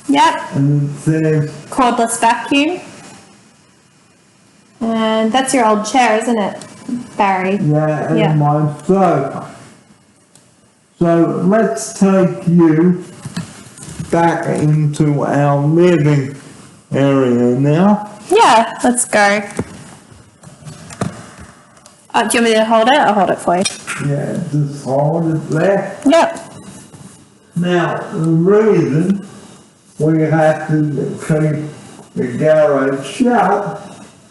Yep. and it says, Cordless vacuum. And that's your old chair, isn't it, Barry? yeah, and Yeah. my sofa. So let's take you back into our living area now. Yeah, let's go. Do you want me to hold it? I'll hold it for you. Yeah, just hold it there. Yep. Now, the reason we have to keep the garage shut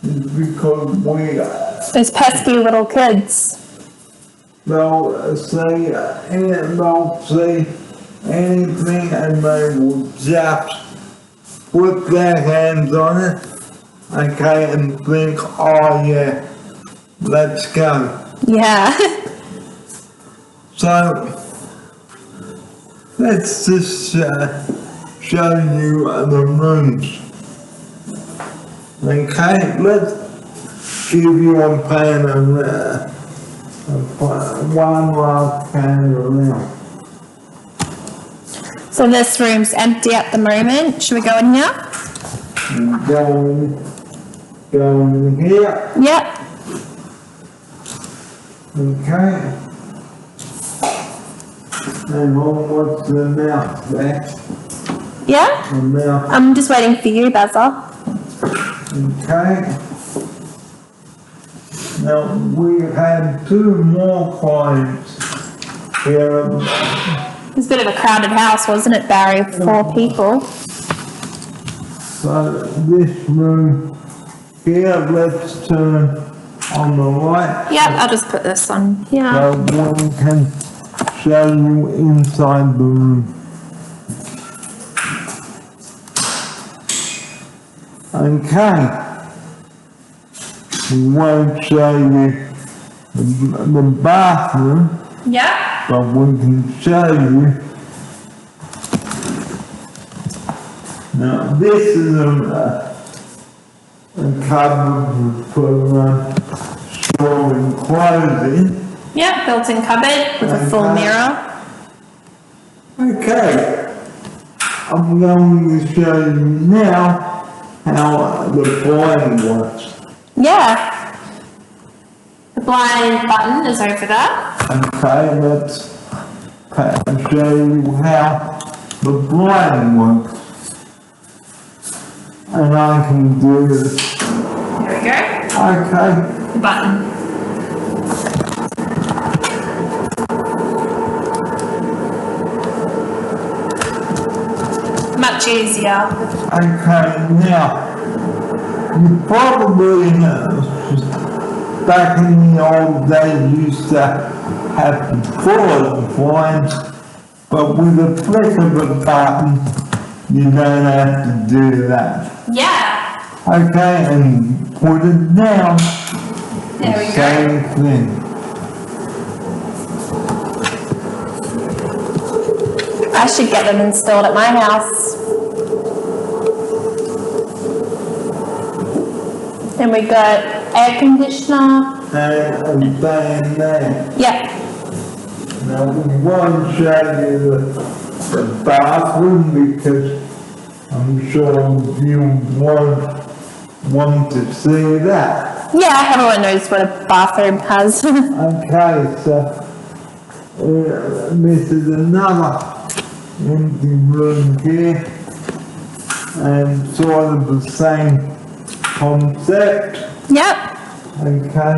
is because Those pesky little kids. they'll see anything and they will just put their hands on it, okay, and think, oh yeah, let's go. Yeah. So, let's just show you the rooms. Okay, let's give you a pan around, one last pan around. So this room's empty at the moment. Should we go in here? And go in here, Yep. okay? And what's the mouth there? Yeah? The mouth, I'm just waiting for you, Basil. okay? Now, we had 2 more clients here. It's a bit of a crowded house, wasn't it, Barry? 4 people. So this room here, let's turn on the right. Yep, I'll just put this on here. So one can show you inside the room. Okay. We won't show you the bathroom, Yep. but we can show you. Now this is a cupboard for storing clothes in. Yep, built-in cupboard with a full Okay. mirror. Okay, I'm going to show you now how the blind works. Yeah. The blind button is over there. Okay, let's show you how the blind works. And I can do this. There we go. Okay, The button. Much easier. okay, now, you probably back in the old days used to have to pull the blinds, but with a flick of a button, you don't have to do that. Yeah. Okay, and put it down, There we go. same thing. I should get them installed at my house. Then we got air conditioner. And a bang there. Yep. Now we won't show you the bathroom because I'm sure you won't want to see that. Yeah, everyone knows what a bathroom has. Okay, so this is another empty room here and sort of the same concept. Yep. Okay.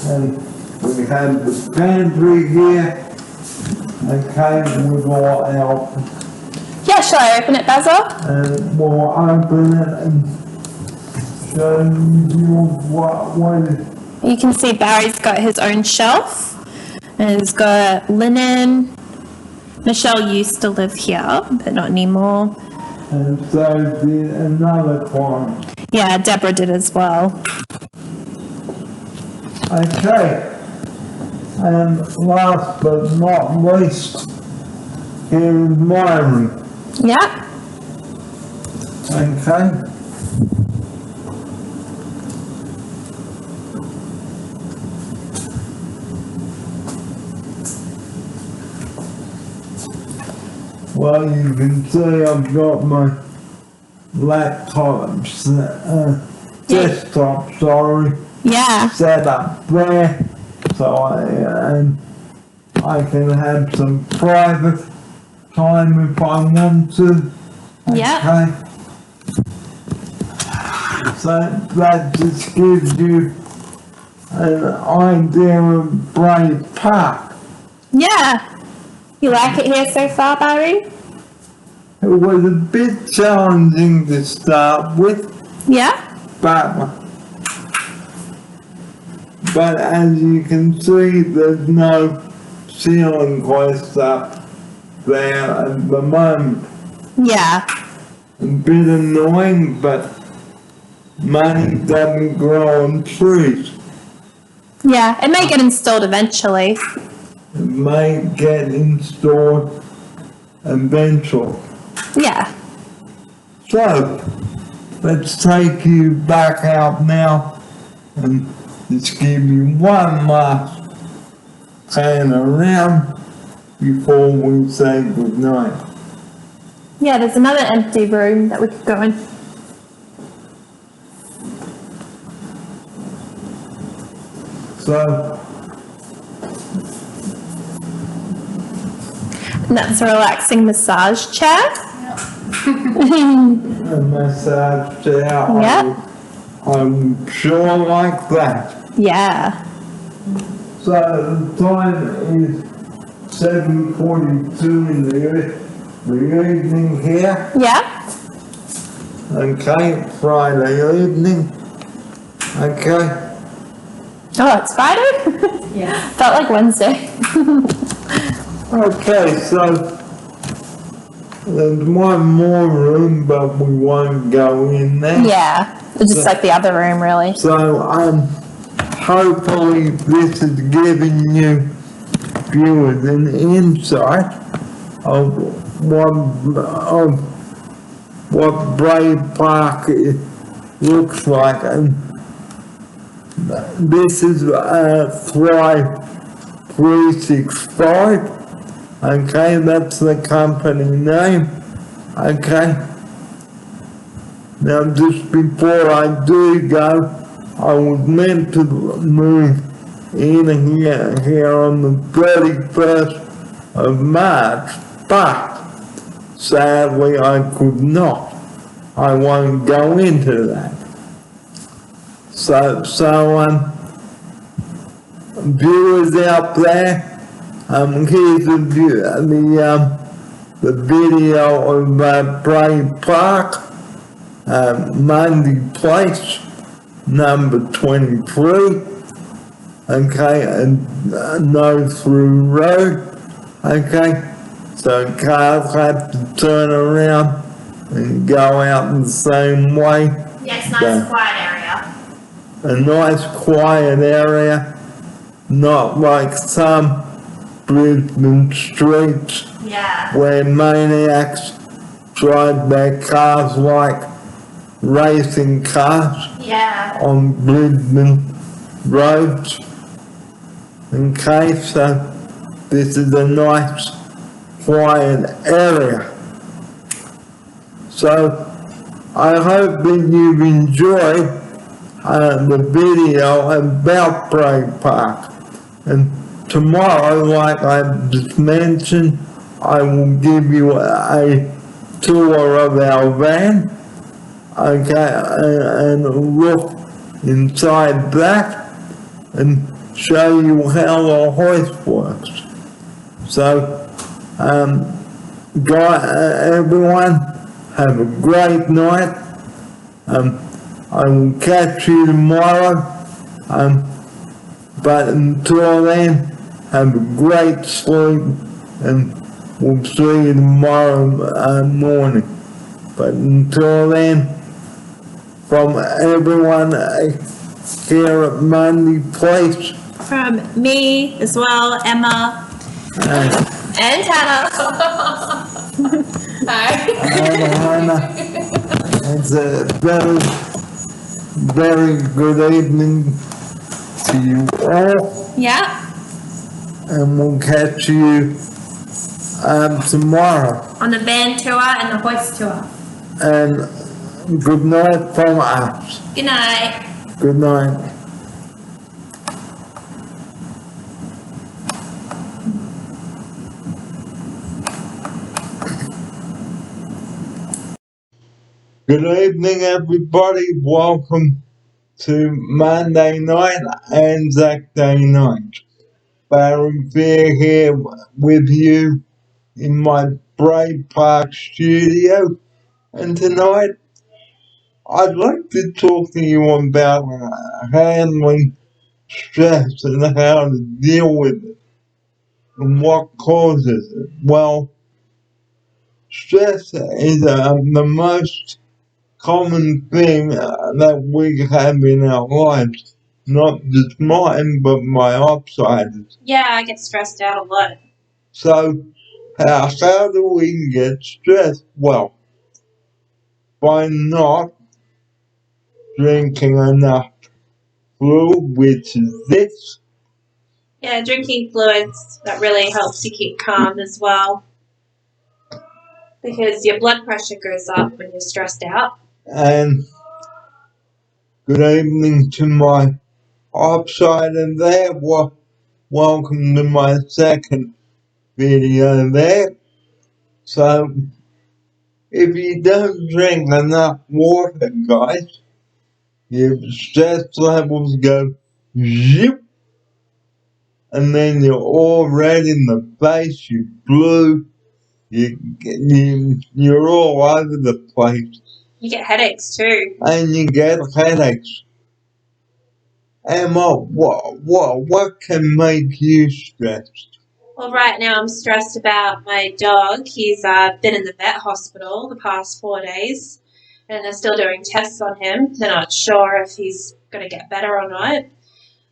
And we have the pantry here. Okay, with all our, Yeah, shall I open it, Basil? and we'll open it and show you what is. You can see Barry's got his own shelf. And he's got linen. Michelle used to live here, but not anymore. And so did another client. Yeah, Deborah did as well. Okay. And last but not least, here is my room. Yeah. Okay. Well, you can see I've got my laptop, desktop, sorry, Yeah. set up there, so I can have some private time if I want to. Yeah. Okay. So that just gives you an idea of Brave Park. Yeah. You like it here so far, Barry? It was a bit challenging to start with, Yeah. but as you can see, there's no ceiling hoist up there at the moment. Yeah. A bit annoying, but money doesn't grow on trees. Yeah. It may get installed eventually. It may get installed eventually. Yeah. So, let's take you back out now and just give you one last turn around before we say goodnight. Yeah, there's another empty room that we could go in. So, And that's a relaxing massage chair. a massage chair, Yeah. I'm sure like that. Yeah. So, the time is 7:42 in the evening here. Yeah. Okay, Friday evening. Okay. Oh, it's Friday? Yeah. Felt like Wednesday. Okay, so there's one more room, but we won't go in there. Yeah, it's just like the other room, really. So, hopefully this is giving you viewers an insight of what Brave Park looks like. And this is Thrive 365. Okay, that's the company name. Okay. Now, just before I do go, I was meant to move in here on the 31st of March, but sadly I could not. I won't go into that. So viewers out there, here's the video of Brave Park. Mundy Place, number 23, okay, and no through road, okay, so cars have to turn around and go out the same way. Yes, nice, quiet area. A nice quiet area, not like some Brisbane streets Yeah. where maniacs drive their cars like racing cars Yeah. on Brisbane roads. Okay, so this is a nice quiet area. So I hope that you've enjoyed the video about Brave Park. And tomorrow, like I just mentioned, I will give you a tour of our van. Okay, and look inside that and show you how the hoist works. So, everyone, have a great night. I will catch you tomorrow. But until then, have a great sleep, and we'll see you tomorrow morning. But until then, from everyone here at Mundy Place. From me as well, Emma. And Hannah. Hi. Hannah, it's a very, very good evening to you all, Yeah. and we'll catch you tomorrow. On the van tour and the hoist tour. And good night from us. Good night. Good night. Good evening, everybody. Welcome to Monday night and Saturday night. Barry Fair here with you in my Brave Park studio. And tonight, I'd like to talk to you about handling stress and how to deal with it and what causes it. Well, stress is the most common thing that we have in our lives. Not just mine, but my outsiders. Yeah, I get stressed out a lot. So, how do we get stressed? Well, by not drinking enough fluid, which is this. Yeah, drinking fluids, that really helps you keep calm as well. Because your blood pressure goes up when you're stressed out. And good evening to my outsider there. Welcome to my second video there. So, if you don't drink enough water, guys, your stress levels go zip, and then you're all red in the face, you're blue, you're all over the place. You get headaches too. and you get headaches. Emma, what can make you stressed? Well, right now I'm stressed about my dog. He's been in the vet hospital the past 4 days, and they're still doing tests on him. They're not sure if he's going to get better or not.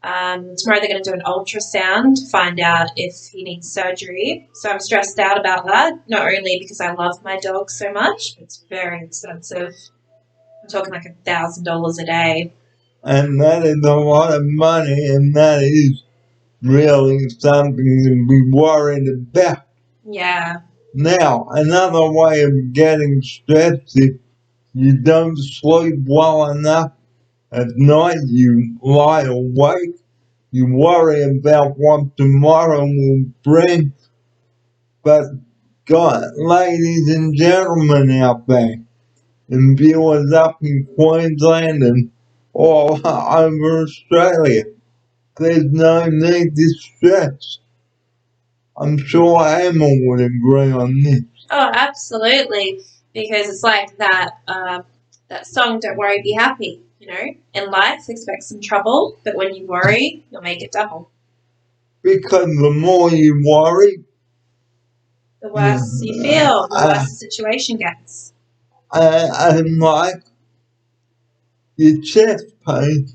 Tomorrow they're going to do an ultrasound to find out if he needs surgery. So I'm stressed out about that, not only because I love my dog so much, but it's very expensive. I'm talking like $1,000 a day. And that is a lot of money, and that is really something to be worried about. Yeah. Now, another way of getting stressed is you don't sleep well enough at night, you lie awake, you worry about what tomorrow will bring. But, God, ladies and gentlemen out there, and viewers up in Queensland and all over Australia, there's no need to stress. I'm sure Emma would agree on this. Oh, absolutely. Because it's like that song, "Don't Worry, Be Happy." You know, in life, expect some trouble, but when you worry, you'll make it double. Because the more you worry, The worse you feel, the worse the situation gets. and like your chest pain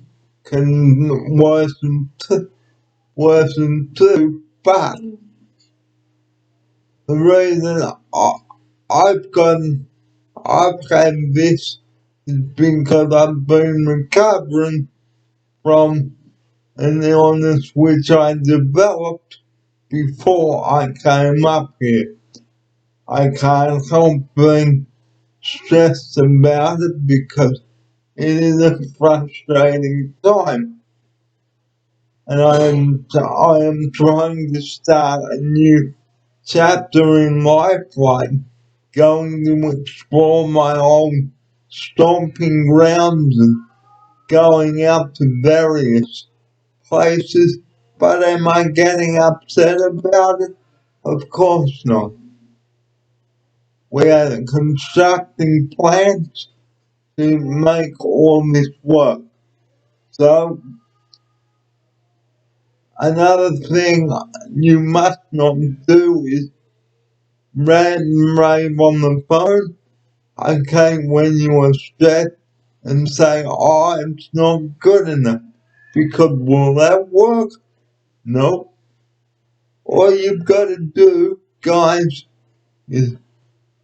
can worsen too. But the reason I've had this is because I've been recovering from an illness which I developed before I came up here. I can't help being stressed about it because it is a frustrating time. And I am trying to start a new chapter in life, like going to explore my own stomping grounds and going out to various places. But am I getting upset about it? Of course not. We are constructing plans to make all this work. So, another thing you must not do is rant and rave on the phone. Okay, when you are stressed and say, oh, it's not good enough. Because will that work? No. All you've got to do, guys, is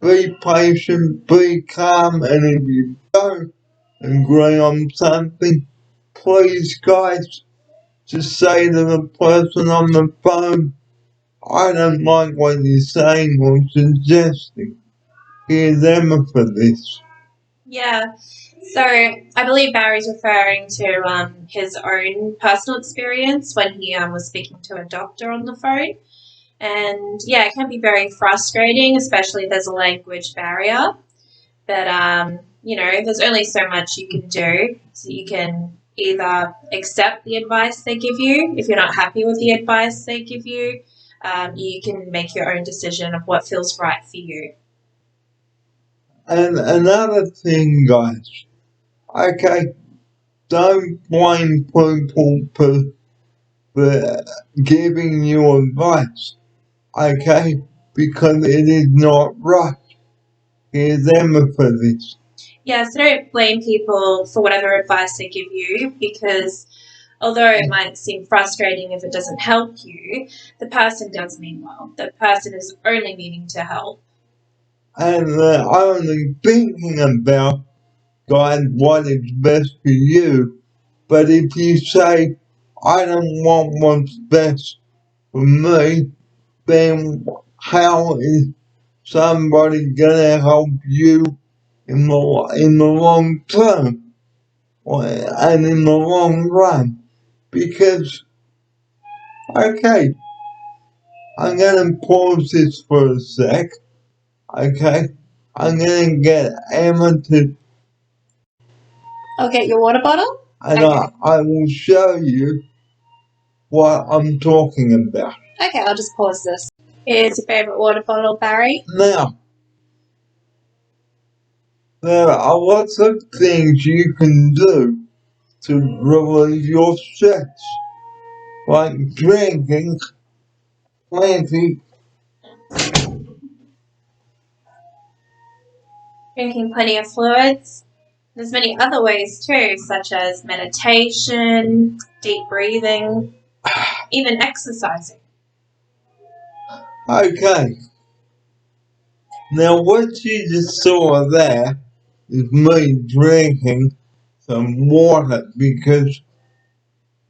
be patient, be calm, and if you don't agree on something, please, guys, just say to the person on the phone, I don't like what you're saying or suggesting. Here's Emma for this. Yeah. So I believe Barry's referring to his own personal experience when he was speaking to a doctor on the phone. And yeah, it can be very frustrating, especially if there's a language barrier. But, you know, there's only so much you can do. So you can either accept the advice they give you. If you're not happy with the advice they give you, you can make your own decision of what feels right for you. And another thing, guys, okay, don't blame people for giving you advice, okay, because it is not right. Here's Emma for this. Yeah, so don't blame people for whatever advice they give you, because although it might seem frustrating if it doesn't help you, the person does mean well. The person is only meaning to help. And they're only thinking about, God, what is best for you. But if you say, I don't want what's best for me, then how is somebody gonna help you in the long term and in the long run? Because, okay, I'm gonna pause this for a sec. Okay, I'm gonna get Emma to, I'll get your water bottle. and Okay. I will show you what I'm talking about. Okay, I'll just pause this. Here's your favourite water bottle, Barry. Now, there are lots of things you can do to relieve your stress, like drinking plenty. Drinking plenty of fluids. There's many other ways too, such as meditation, deep breathing, even exercising. Okay, now what you just saw there is me drinking some water because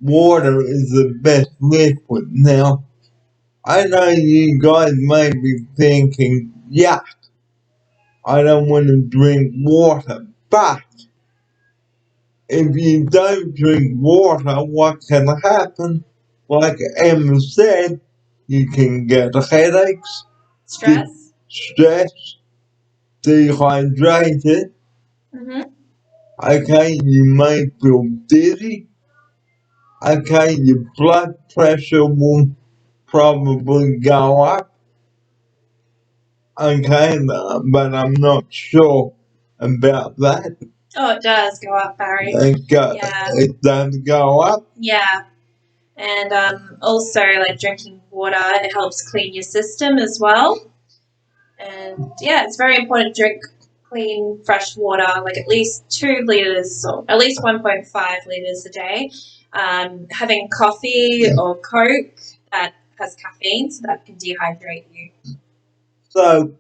water is the best liquid. Now, I know you guys may be thinking, yeah, I don't want to drink water, but if you don't drink water, what can happen? Like Emma said, you can get headaches, Stress. stress, dehydrated. Hmm. Okay, you may feel dizzy. Okay, your blood pressure will probably go up. Okay, but I'm not sure about that. Oh, it does go up, Barry. Yeah. It does go up. Yeah. And also, like drinking water, it helps clean your system as well. And yeah, it's very important to drink clean, fresh water, like at least 2 liters or at least 1.5 liters a day. Having coffee or Coke that has caffeine, so that can dehydrate you. So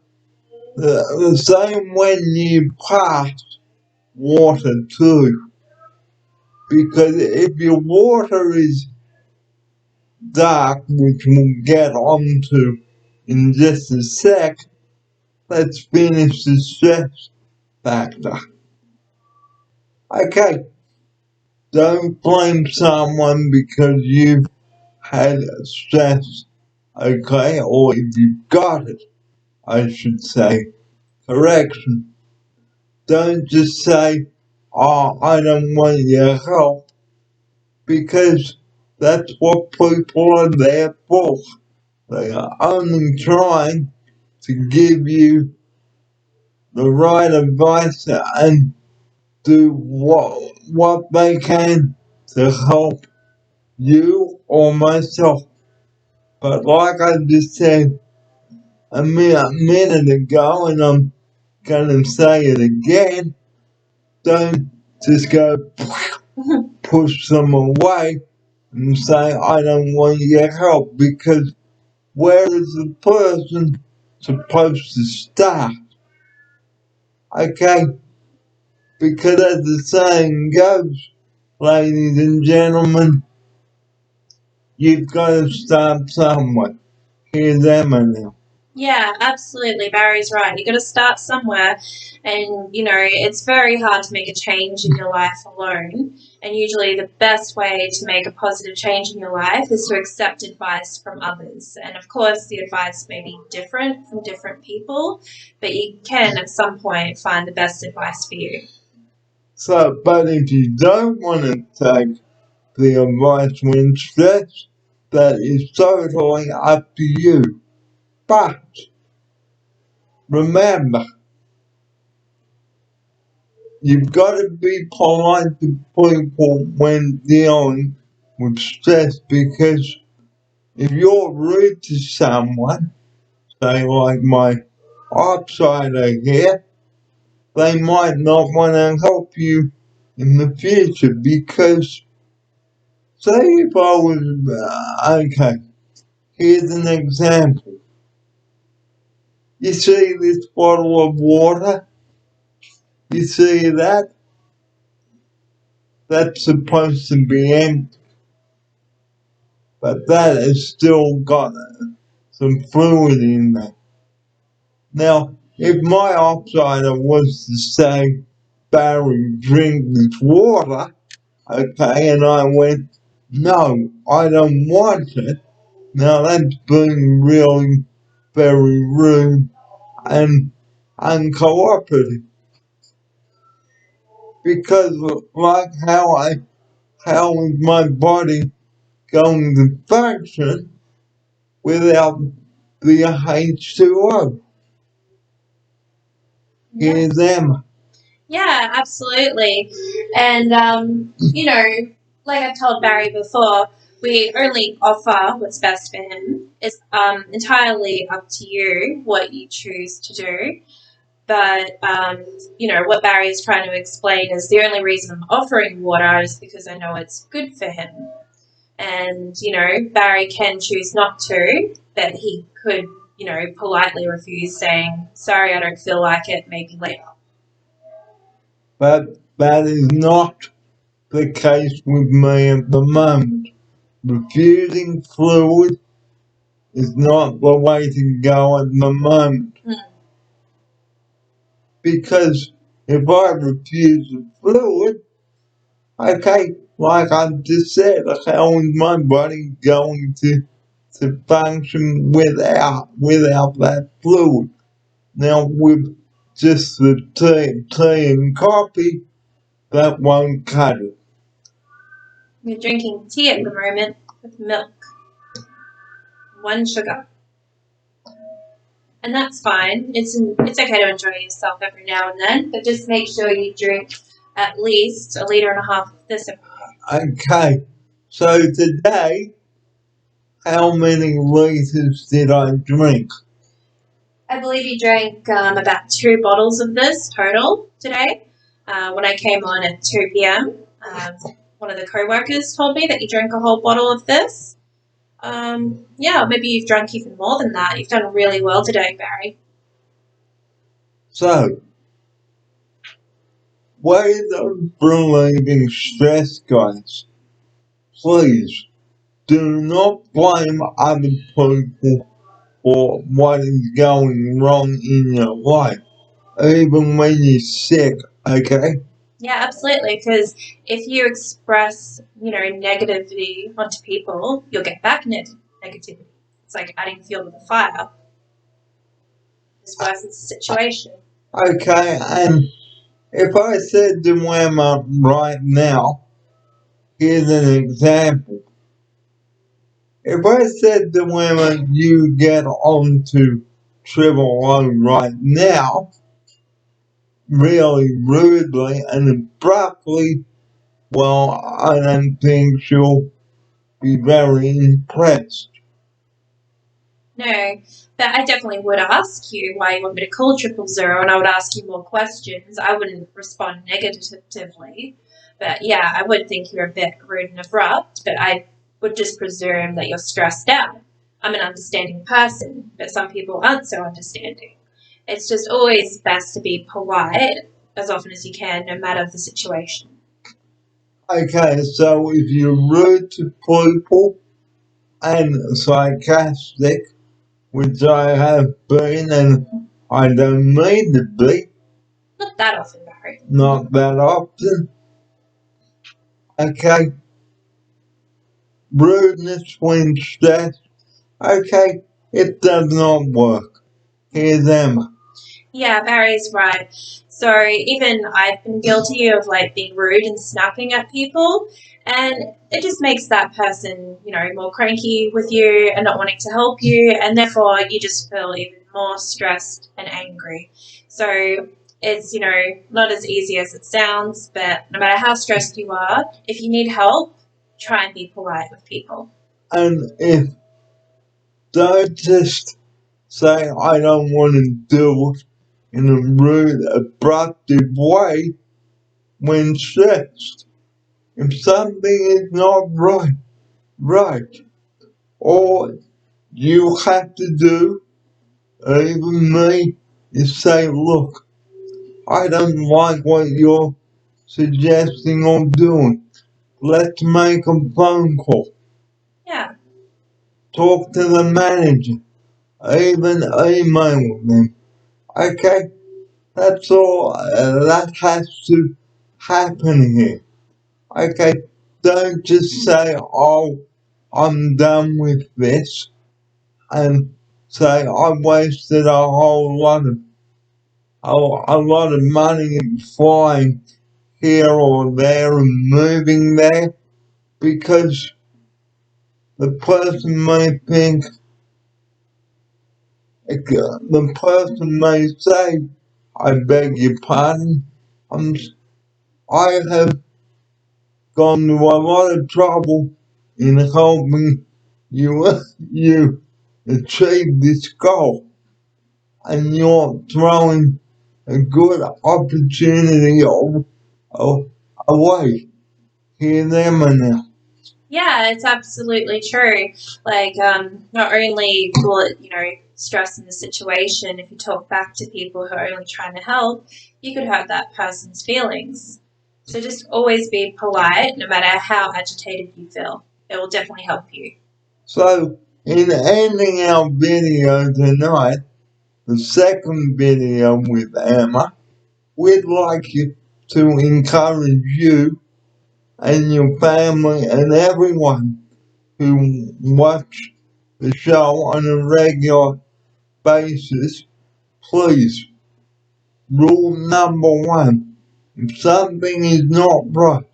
the same when you pass water too, because if your water is dark, which we'll get onto in just a sec, let's finish the stress factor. Okay, don't blame someone because you've had stress, okay, or if you've got it, I should say. Correction. Don't just say, oh, I don't want your help, because that's what people are there for. They are only trying to give you the right advice and do what they can to help you or myself. But like I just said a minute ago, and I'm gonna say it again, don't just go push them away and say, I don't want your help, because where is the person supposed to start? Okay? Because as the saying goes, ladies and gentlemen, you've got to start somewhere. Here's Emma now. Yeah, absolutely. Barry's right. You got to start somewhere, and it's very hard to make a change in your life alone. And usually, the best way to make a positive change in your life is to accept advice from others. And of course, the advice may be different from different people, but you can at some point find the best advice for you. So, but if you don't want to take the advice when stressed, that is totally up to you. But remember, you've got to be polite to people when dealing with stress, because if you're rude to someone, say like my outsider here, they might not want to help you in the future, because say if I was, okay, here's an example. You see this bottle of water? You see that? That's supposed to be empty, but that has still got some fluid in there. Now, if my outsider was to say, Barry, drink this water, okay, and I went, no, I don't want it, now that's being really very rude and uncooperative. Because like how is my body going to function without the H2O? Here's Emma. Yeah, absolutely. And, like I've told Barry before, we only offer what's best for him. It's entirely up to you what you choose to do. But, what Barry is trying to explain is the only reason I'm offering water is because I know it's good for him. And, Barry can choose not to, but he could, politely refuse, saying, sorry, I don't feel like it, maybe later. But that is not the case with me at the moment. Refusing fluid is not the way to go at the moment. Because if I refuse the fluid, okay, like I just said, how is my body going to function without that fluid? Now with just the tea and coffee, that won't cut it. You're drinking tea at the moment with milk, 1 sugar. And that's fine. It's okay to enjoy yourself every now and then, but just make sure you drink at least 1.5 liters of this every day. Okay, so today, how many liters did I drink? I believe you drank about 2 bottles of this total today. When I came on at 2 p.m., one of the co-workers told me that you drank a whole bottle of this. Maybe you've drunk even more than that. You've done really well today, Barry. So, ways of relieving stress, guys. Please, do not blame other people for what is going wrong in your life, even when you're sick, okay? Yeah, absolutely. Because if you express, negativity onto people, you'll get back negativity. It's like adding fuel to the fire. This worsens the situation. Okay, and if I said to Emma right now, here's an example. If I said to Emma, you get on to Triple O right now, really rudely and abruptly, well, I don't think she'll be very impressed. No, but I definitely would ask you why you want me to call 000, and I would ask you more questions. I wouldn't respond negatively. But yeah, I would think you're a bit rude and abrupt, but I would just presume that you're stressed out. I'm an understanding person, but some people aren't so understanding. It's just always best to be polite as often as you can, no matter the situation. Okay, so if you're rude to people and sarcastic, which I have been and I don't mean to be, Not that often, Barry. not that often, okay, rudeness when stressed, okay, it does not work. Here's Emma. Yeah, Barry's right. So even I've been guilty of being rude and snapping at people, and it just makes that person, more cranky with you and not wanting to help you, and therefore you just feel even more stressed and angry. So it's, not as easy as it sounds, but no matter how stressed you are, if you need help, try and be polite with people. And if don't just say I don't want to do it in a rude, abrupt way when stressed. If something is not right, all you have to do, even me, is say, look, I don't like what you're suggesting or doing. Let's make a phone call. Yeah. Talk to the manager. Even email them. Okay? That's all that has to happen here. Okay? Don't just say, oh, I'm done with this, and say I wasted a lot of money flying here or there and moving there, because the person may think, the person may say, I beg your pardon, I'm, I have gone to a lot of trouble in helping you achieve this goal, and you're throwing a good opportunity away. Hear them now. Yeah, it's absolutely true. Like, not only will it, stress in the situation, if you talk back to people who are only trying to help, you could hurt that person's feelings. So just always be polite, no matter how agitated you feel. It will definitely help you. So, in ending our video tonight, the second video with Emma, we'd like you to encourage you and your family and everyone who watch the show on a regular basis. Please, rule number one, if something is not right,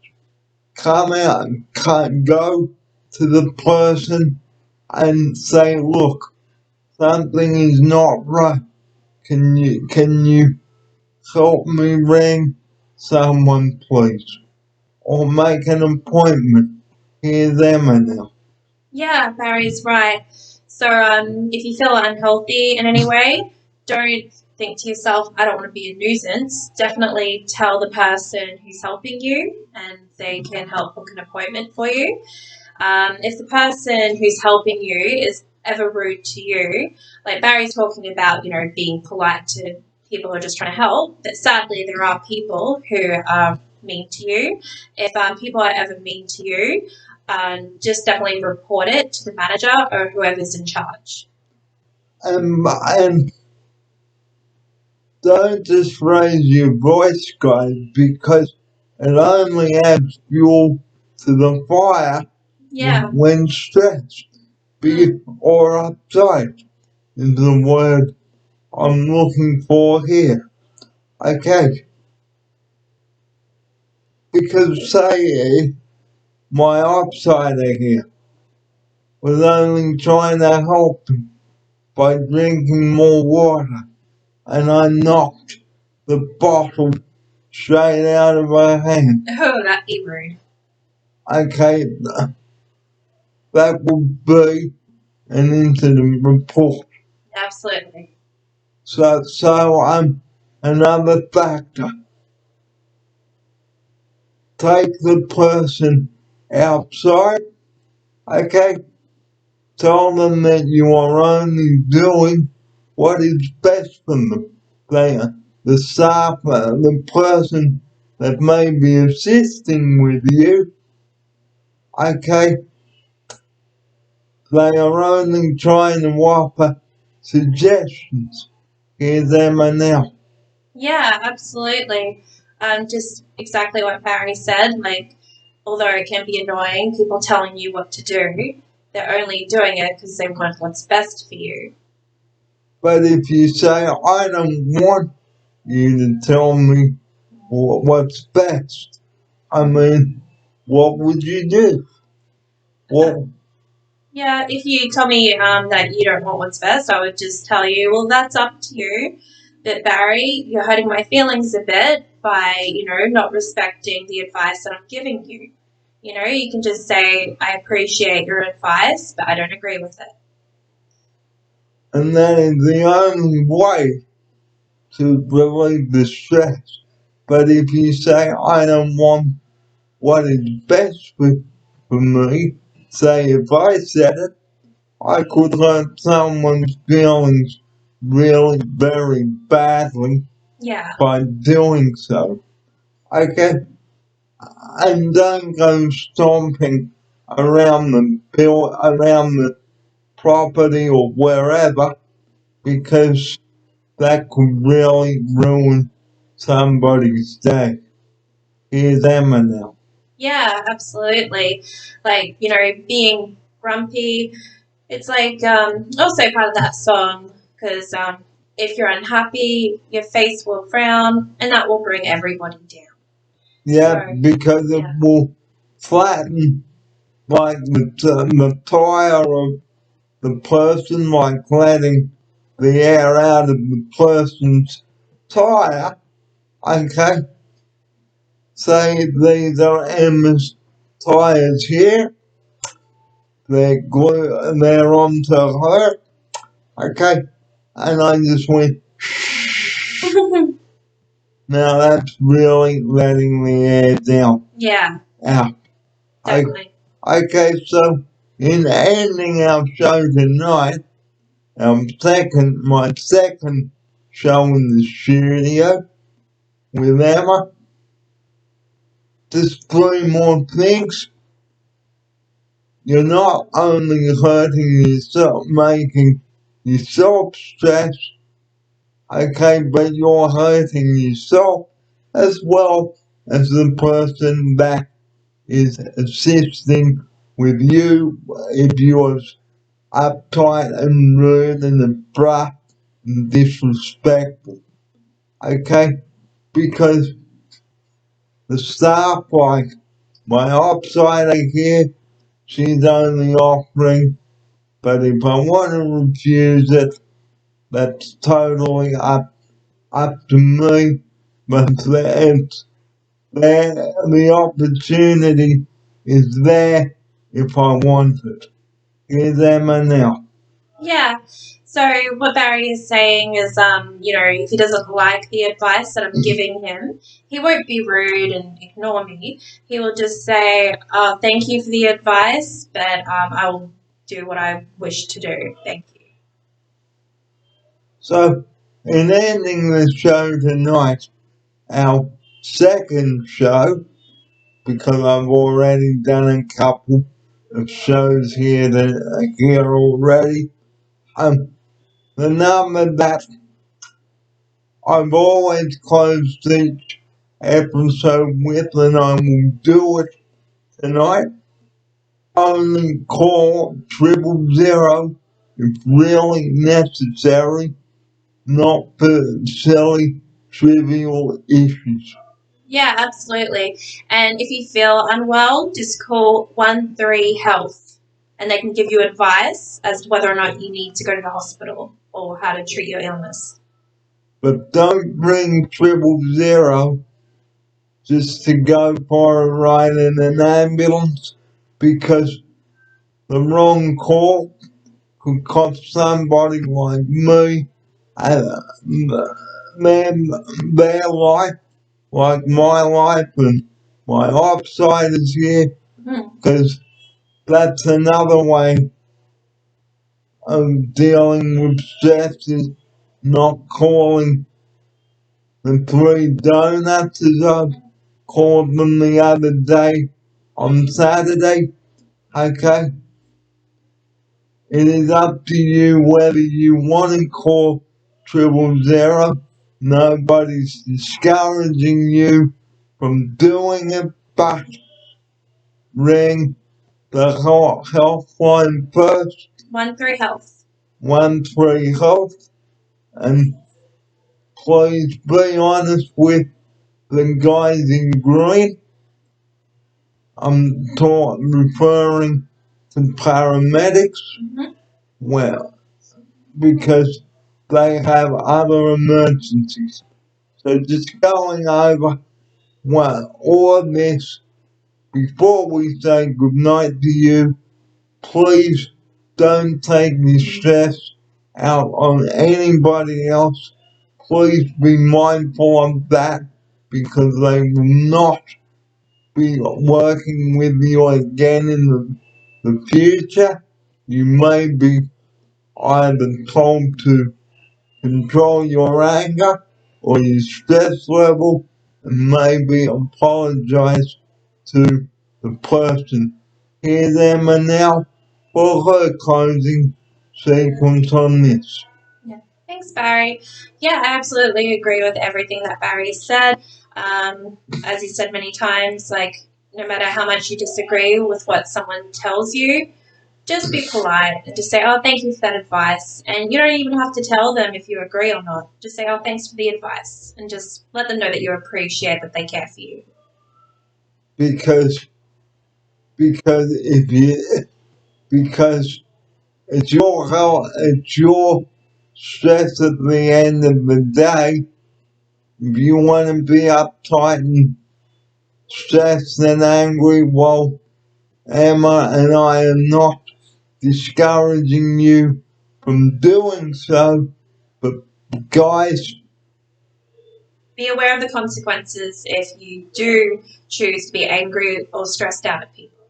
come out and go to the person and say, look, something is not right. Can you help me ring someone, please? Or make an appointment. Hear them now. Yeah, Barry's right. So, if you feel unhealthy in any way, don't think to yourself, I don't want to be a nuisance. Definitely tell the person who's helping you and they can help book an appointment for you. If the person who's helping you is ever rude to you, like Barry's talking about, being polite to people who are just trying to help, but sadly there are people who are mean to you. If people are ever mean to you, just definitely report it to the manager or whoever's in charge. And don't just raise your voice, guys, because it only adds fuel to the fire. Yeah. When stressed, or upset is the word I'm looking for here. Okay. Because say my outsider here was only trying to help him by drinking more water, and I knocked the bottle straight out of her hand. Oh, that'd be rude. Okay, that would be an incident report. Absolutely. So I'm another factor. Take the person outside, okay? Tell them that you are only doing what is best for them. The staff, the person that may be assisting with you, okay? They are only trying to offer suggestions. Hear them now. Yeah, absolutely. Just exactly what Barry said. Like, although it can be annoying, people telling you what to do, they're only doing it because they want what's best for you. But if you say, I don't want you to tell me what's best, I mean, what would you do? Well, Yeah, if you tell me that you don't want what's best, I would just tell you, well, that's up to you. But Barry, you're hurting my feelings a bit by, not respecting the advice that I'm giving you. You can just say, I appreciate your advice, but I don't agree with it. and that is the only way to relieve the stress. But if you say, I don't want what is best for me, say if I said it, I could hurt someone's feelings really very badly. Yeah. By doing so. Okay? And don't go stomping around the property or wherever, because that could really ruin somebody's day. Here's Emma now. Yeah, absolutely. Like, being grumpy, it's like also part of that song because if you're unhappy, your face will frown and that will bring everybody down. Yeah, So, because it will flatten like the tire of the person, like letting the air out of the person's tire, okay? say these are Emma's tires here. They're onto her. Okay. And I just went, now that's really letting the air down. Yeah, Out. definitely. Okay, so in ending our show tonight, my second show in the studio with Emma, just three more things. You're not only hurting yourself, making yourself stress, okay, but you're hurting yourself as well as the person that is assisting with you if you're uptight and rude and abrupt and disrespectful. Okay? Because the staff, like my opsider here, she's only offering, but if I want to refuse it, that's totally up to me. But it's there, the opportunity is there if I want it. Here's Emma now. Yeah. So what Barry is saying is, if he doesn't like the advice that I'm giving him, he won't be rude and ignore me. He will just say, "Oh, thank you for the advice, but I will do what I wish to do. Thank you." So, in ending the show tonight, our second show, because I've already done a couple of shows here already, the number that I've always closed each episode with, and I will do it tonight. Only call 000 if really necessary, not for silly, trivial issues. Yeah, absolutely. And if you feel unwell, just call 13 Health, and they can give you advice as to whether or not you need to go to the hospital or how to treat your illness. But don't ring 000 just to go for a ride in an ambulance, because the wrong call could cost somebody like me their life, like my life and my offsiders here, because that's another way of dealing with stress, is not calling the three donuts as I called them the other day on Saturday. Okay? It is up to you whether you want to call 000. Nobody's discouraging you from doing it, but ring the helpline first, 13 Health. 13 Health, and please be honest with the guys in green. I'm referring to paramedics. Well, because they have other emergencies. So just going over all of this before we say goodnight to you, please don't take the stress out on anybody else. Please be mindful of that, because they will not be working with you again in the future. You may be either told to control your anger or your stress level, and maybe apologize to the person. Here's Emma now for her closing sequence on this. Thanks, Barry. Yeah, I absolutely agree with everything that Barry said. As he said many times, no matter how much you disagree with what someone tells you, just be polite and just say, "Oh, thank you for that advice." And you don't even have to tell them if you agree or not. Just say, "Oh, thanks for the advice," and just let them know that you appreciate that they care for you. Because it's your health, it's your stress at the end of the day. If you want to be uptight and stressed and angry. While Emma and I am not discouraging you from doing so, but guys, Be aware of the consequences if you do choose to be angry or stressed out at people.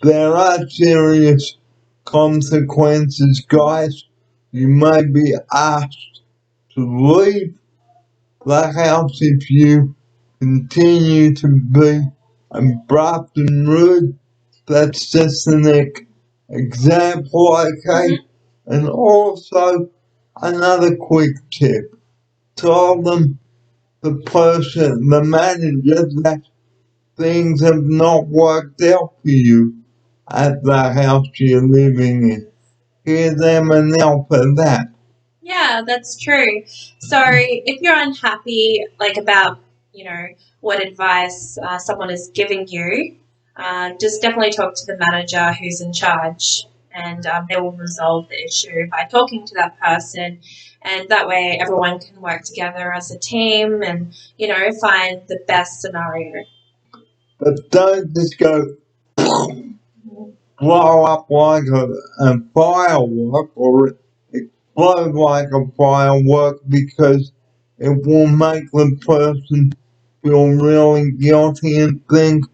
there are serious consequences, guys. You may be asked to leave the house if you continue to be abrupt and rude. That's just an example, okay? And also, another quick tip. Tell them, the person, the manager, that things have not worked out for you at the house you're living in. Hear them and now for that. Yeah, that's true. So if you're unhappy, like about, what advice someone is giving you, just definitely talk to the manager who's in charge, and they will resolve the issue by talking to that person. And that way everyone can work together as a team and, find the best scenario. But don't just go blow up like a firework or explode like a firework, because it will make the person feel really guilty and think,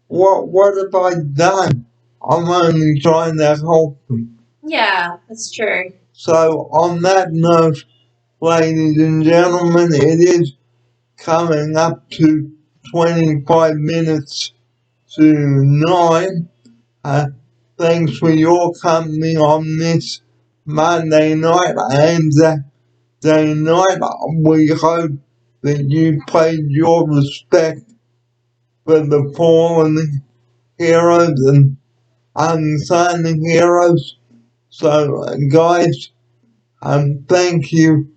what have I done? I'm only trying to help them. Yeah, that's true. So on that note, ladies and gentlemen, it is coming up to 25 minutes to 9. Thanks for your company on this Monday night and Saturday night. We hope that you paid your respect for the fallen heroes and unsung heroes. So, guys, thank you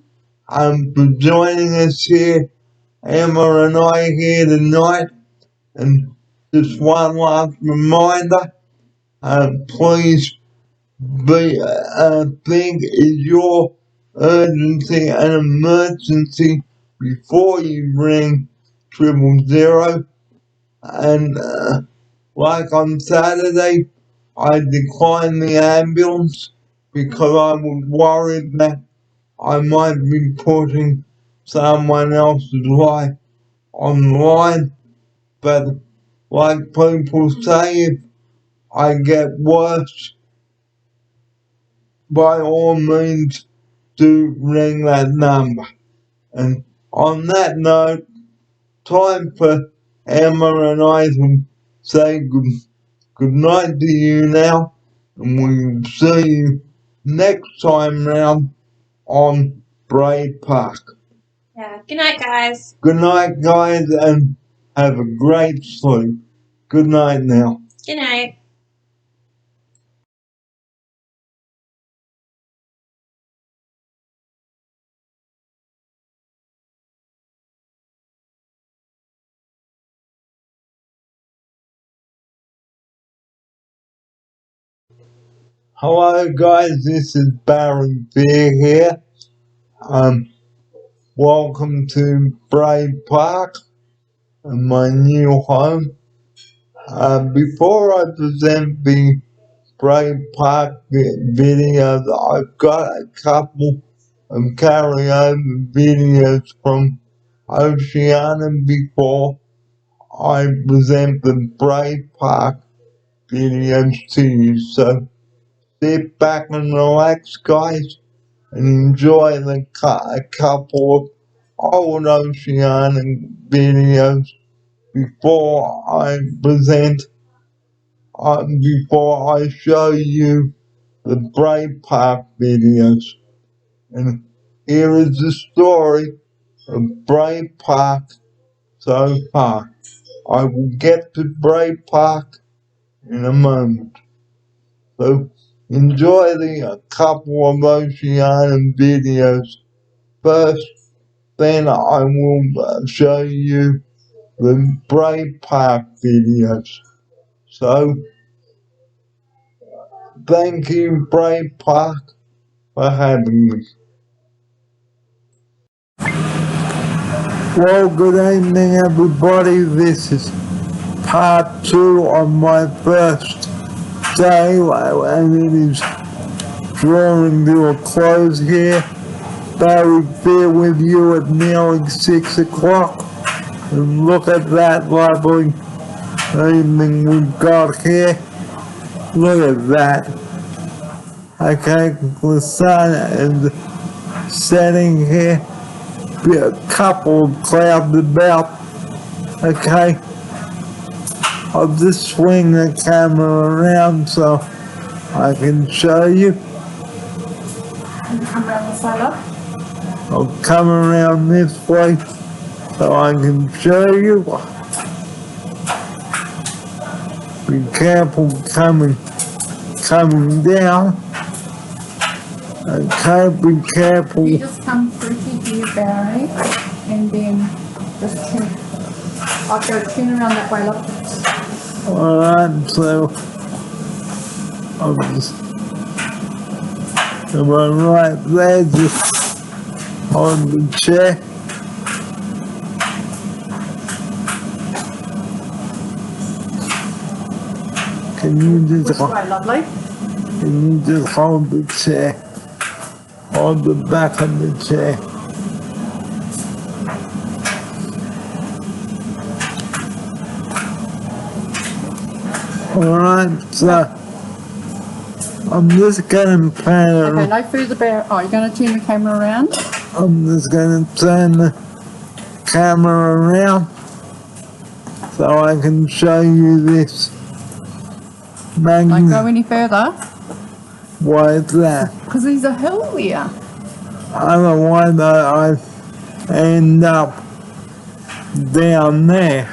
for joining us here, Emma and I here tonight. And just one last reminder, please think, is your urgency an emergency before you ring 000. And like on Saturday, I declined the ambulance because I was worried that I might be putting someone else's life on the line. But like people say, if I get worse, by all means do ring that number. And on that note, time for Emma and I to say good night to you now, and we'll see you next time round on Bray Park. Yeah. Good night, guys. Good night, guys, and have a great sleep. Good night now. Good night. Hello, guys. This is Barry Beer here. Welcome to Bray Park, my new home. Before I present the Bray Park videos, I've got a couple of carryover videos from Oceania before I present the Bray Park videos to you. So sit back and relax, guys, and enjoy a couple of old Oceania videos before I before I show you the Bray Park videos. And here is the story of Bray Park so far. I will get to Bray Park in a moment. So enjoy the couple of Oceania videos first, then I will show you the Bray Park videos. So thank you, Bray Park, for having me. Well, good evening, everybody. This is part 2 of my first day, and it is drawing to a close here. Barry here with you at nearly 6 o'clock. And look at that lovely evening we've got here. Look at that. Okay, the sun is setting here. Be a couple of clouds about. Okay. I'll just swing the camera around so I can show you. Come around the side up. I'll come around this way so I can show you. Be careful coming down. Okay, be careful. You just come through to here, Barry, and then just turn. I'll go turn around that way, look. Alright, so I'm just right there, just on the chair. Can you just Which way, lovely? hold the chair? Hold the back of the chair. Alright, so I'm just gonna pan Okay, it. no further, Barry. Oh, you're going to turn the camera around? I'm just gonna turn the camera around so I can show you this. Don't go Magnet. any further, Why is that? because there's a hill there. Otherwise I end up down there.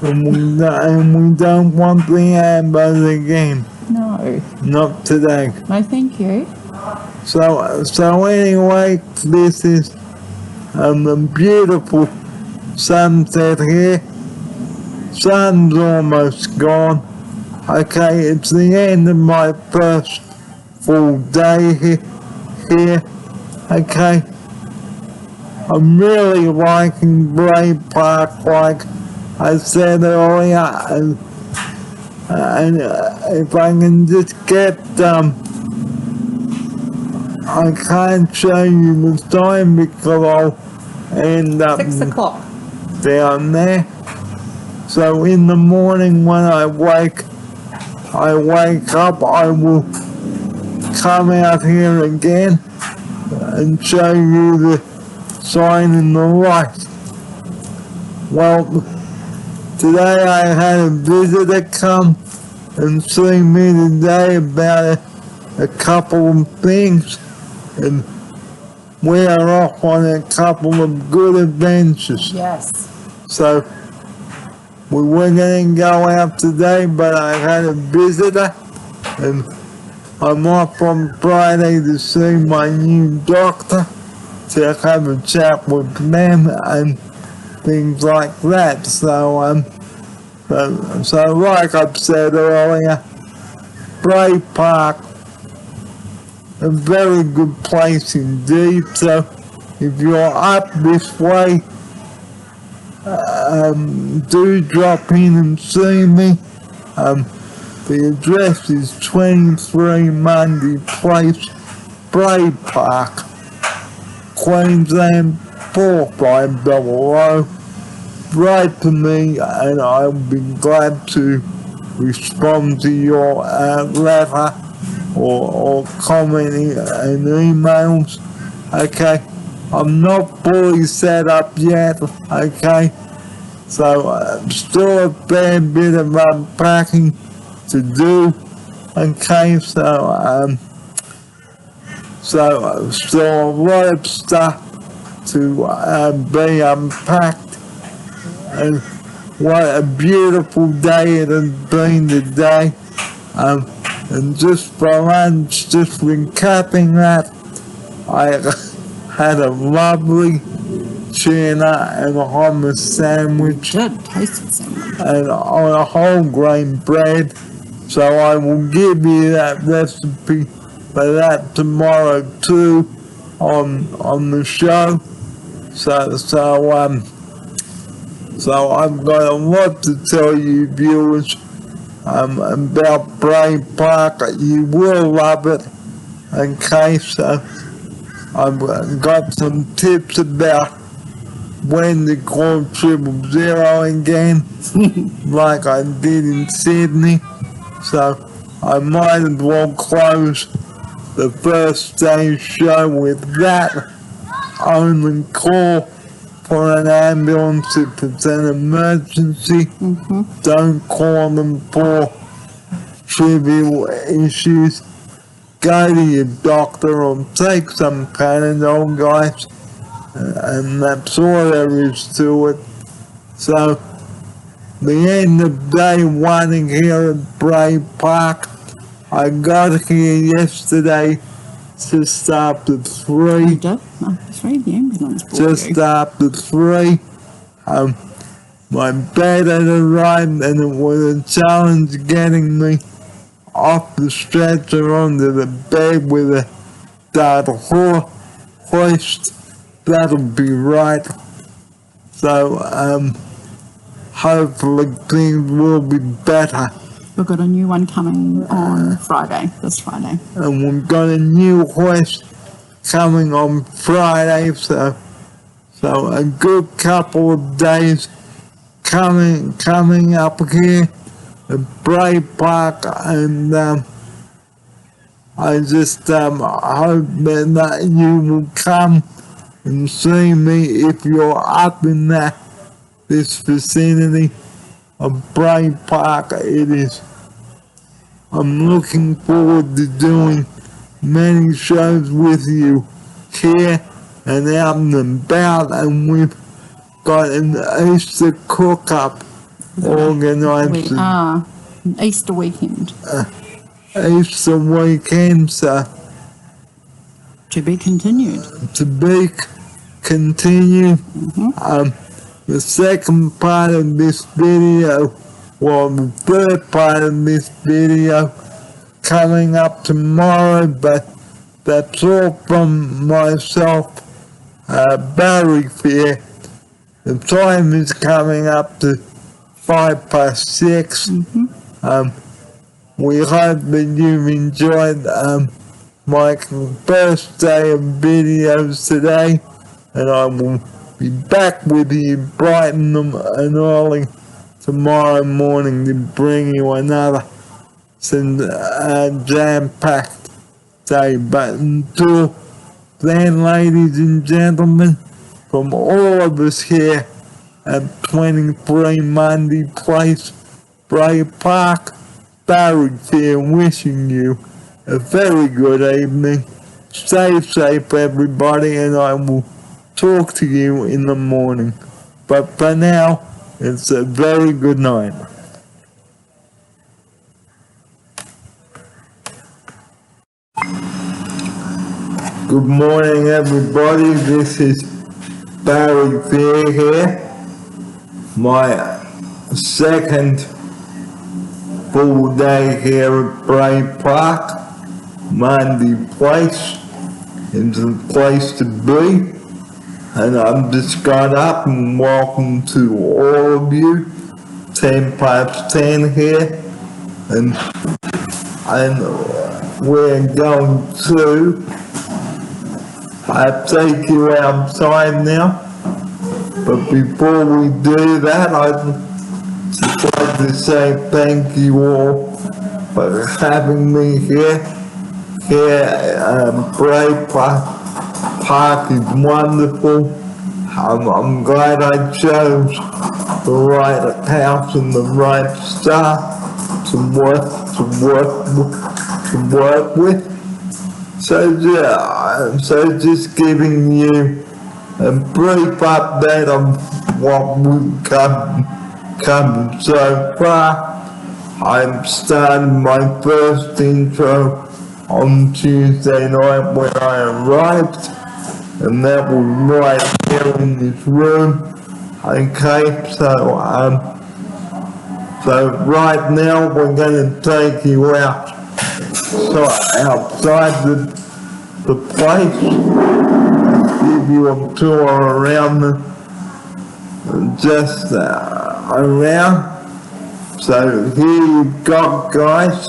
And we don't want the ambos again. No, Not today. no thank you. So anyway, this is a beautiful sunset here. Sun's almost gone. Okay, it's the end of my first full day here. Okay, I'm really liking Bray Park, like I said earlier, and if I can just get I can't show you the time because I'll end up 6 o'clock. down there. So in the morning when I wake up, I will come out here again and show you the sign in the light. Well, today I had a visitor come and see me today about a couple of things, and we are off on a couple of good adventures. Yes. So we were going to go out today, but I had a visitor, and I'm off on Friday to see my new doctor to have a chat with them and things like that. So like I've said earlier, Bray Park, a very good place indeed. So if you're up this way, do drop in and see me. The address is 23 Mundy Place, Bray Park, Queensland 4500. Write to me and I'll be glad to respond to your letter or commenting and emails. Okay, I'm not fully set up yet. Okay, so still a fair bit of unpacking to do. Okay, so still a lot of stuff to be unpacked. And what a beautiful day it has been today. And just for lunch, just recapping that, I had a lovely tuna and a hummus sandwich Good, tasted sandwich. and on a whole grain bread. So I will give you that recipe for that tomorrow too on the show. So I've got a lot to tell you viewers about Bray Park. You will love it. Okay, so I've got some tips about when to call 000 again, like I did in Sydney. So I might as well close the first day's show with that. Only call for an ambulance if it's an emergency. Don't call them for trivial issues. Go to your doctor or take some Panadol, guys. And that's all there is to it. So, the end of day one here at Bray Park. I got here yesterday just after 3. You did? Oh, 3, the ambulance brought Just you. after 3. My bed had arrived and it was a challenge getting me off the stretcher onto the bed with a hoist. That'll be right. So, hopefully things will be better. We've got a new one coming on Friday, this Friday. And we've got a new hoist coming on Friday, so a good couple of days coming up here at Bray Park, and I just hope that you will come and see me if you're up in this vicinity of Bray Park. It is. I'm looking forward to doing many shows with you here and out and about, and we've got an Easter cook-up organised. We are. Easter weekend. Easter weekend, so To be continued. to be continued. The second part of this video, well, the third part of this video coming up tomorrow, but that's all from myself, Barry Fear. The time is coming up to 6:05. We hope that you've enjoyed my first day of videos today, and I will be back with you bright and early tomorrow morning to bring you another jam-packed day. But until then, ladies and gentlemen, from all of us here at 23 Mundy Place, Bray Park, Barry here wishing you a very good evening. Stay safe, everybody, and I will talk to you in the morning. But for now, it's a very good night. Good morning, everybody. This is Barry Fair here. My second full day here at Bray Park. Mundy Place is the place to be. And I've just got up and welcome to all of you. 10:10 here. And we're going to take you outside now. But before we do that, I'd just like to say thank you all for having me here. Bray Park is wonderful. I'm glad I chose the right house and the right staff to work with. So just giving you a brief update on what we've come so far. I've started my first intro on Tuesday night when I arrived, and that was right here in this room. Okay, so right now we're going to take you out. So outside the place, give give you a tour around just around. So here you've got, guys,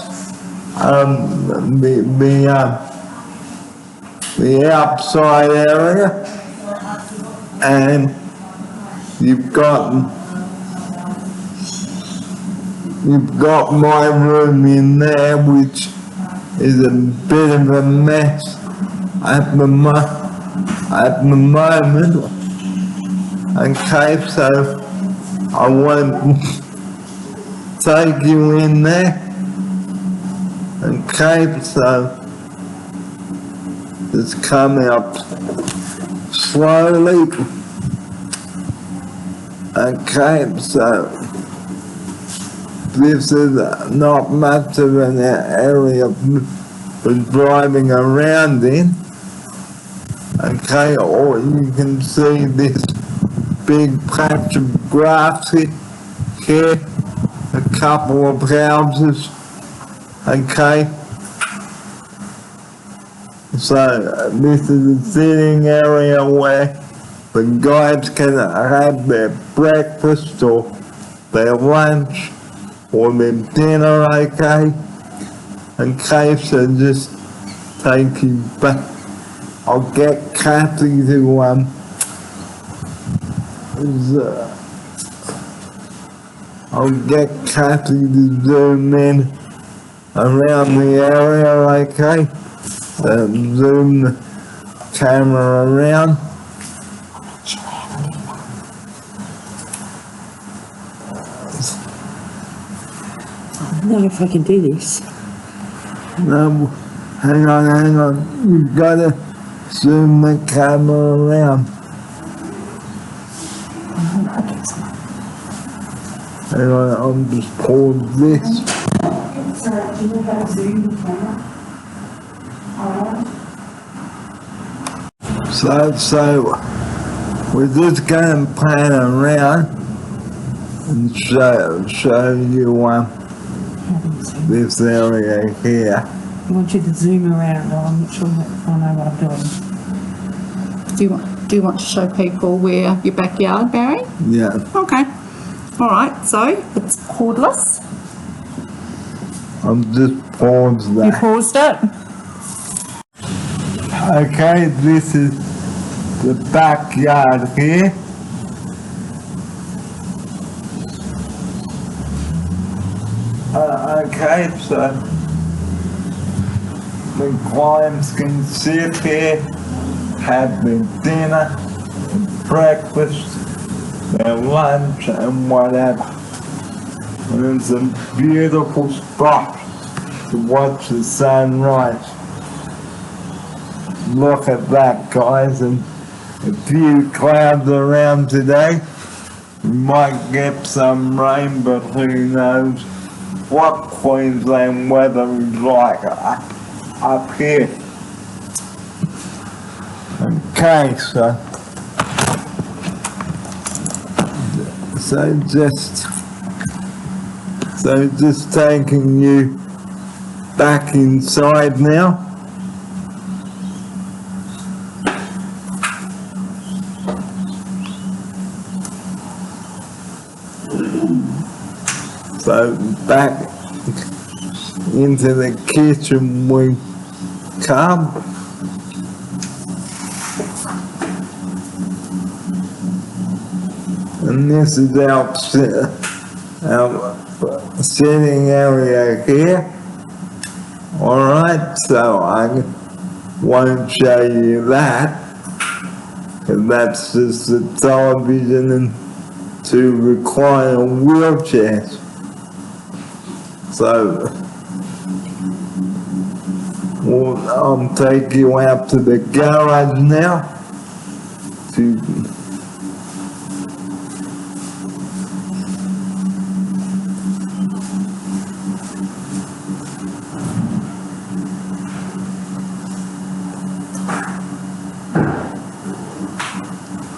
the outside area, and you've got my room in there, which is a bit of a mess at the moment. Okay, so I won't take you in there. Okay, so just come out slowly. Okay, so this is not much of an area for driving around in. Okay, or you can see this big patch of grass here, a couple of houses. Okay, so this is a sitting area where the guys can have their breakfast or their lunch or their dinner, okay? Okay, so just take you back. I'll get Kathy to zoom in around the area, okay? Zoom the camera around. I don't know if I can do this. No, hang on. You've got to zoom the camera around. Hang on, I'll just pause this. Sorry, do you know how to zoom the camera? So we're just going to pan around and show you this area here. I want you to zoom around, though. I'm not sure if I know what I'm doing. Do you want to show people where your backyard, Barry? Yeah. Okay. All right. So it's cordless. I'm just paused You that. paused it. Okay, this is the backyard here. Okay, so the clients can sit here, have their dinner, breakfast, their lunch, and whatever. And there's some beautiful spots to watch the sunrise. Look at that, guys, and a few clouds around today. We might get some rain, but who knows what Queensland weather is like up here. Okay, so just taking you back inside now. So back into the kitchen we come. And this is our sitting area here. Alright, so I won't show you that, because that's just the television and two recliner wheelchairs. So I'll take you out to the garage now to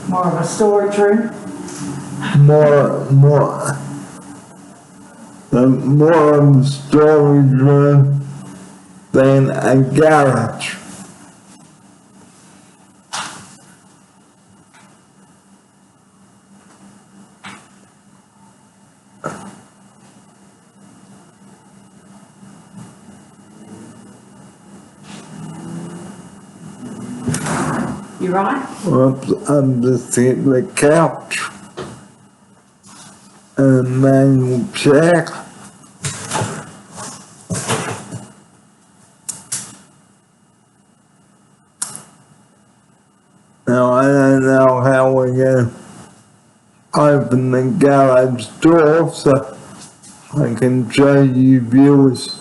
More of a storage room. more of a storage room than a garage. You right? Oops, I'm just hitting the couch. And manual check. Now I don't know how we're gonna open the garage door so I can show you viewers.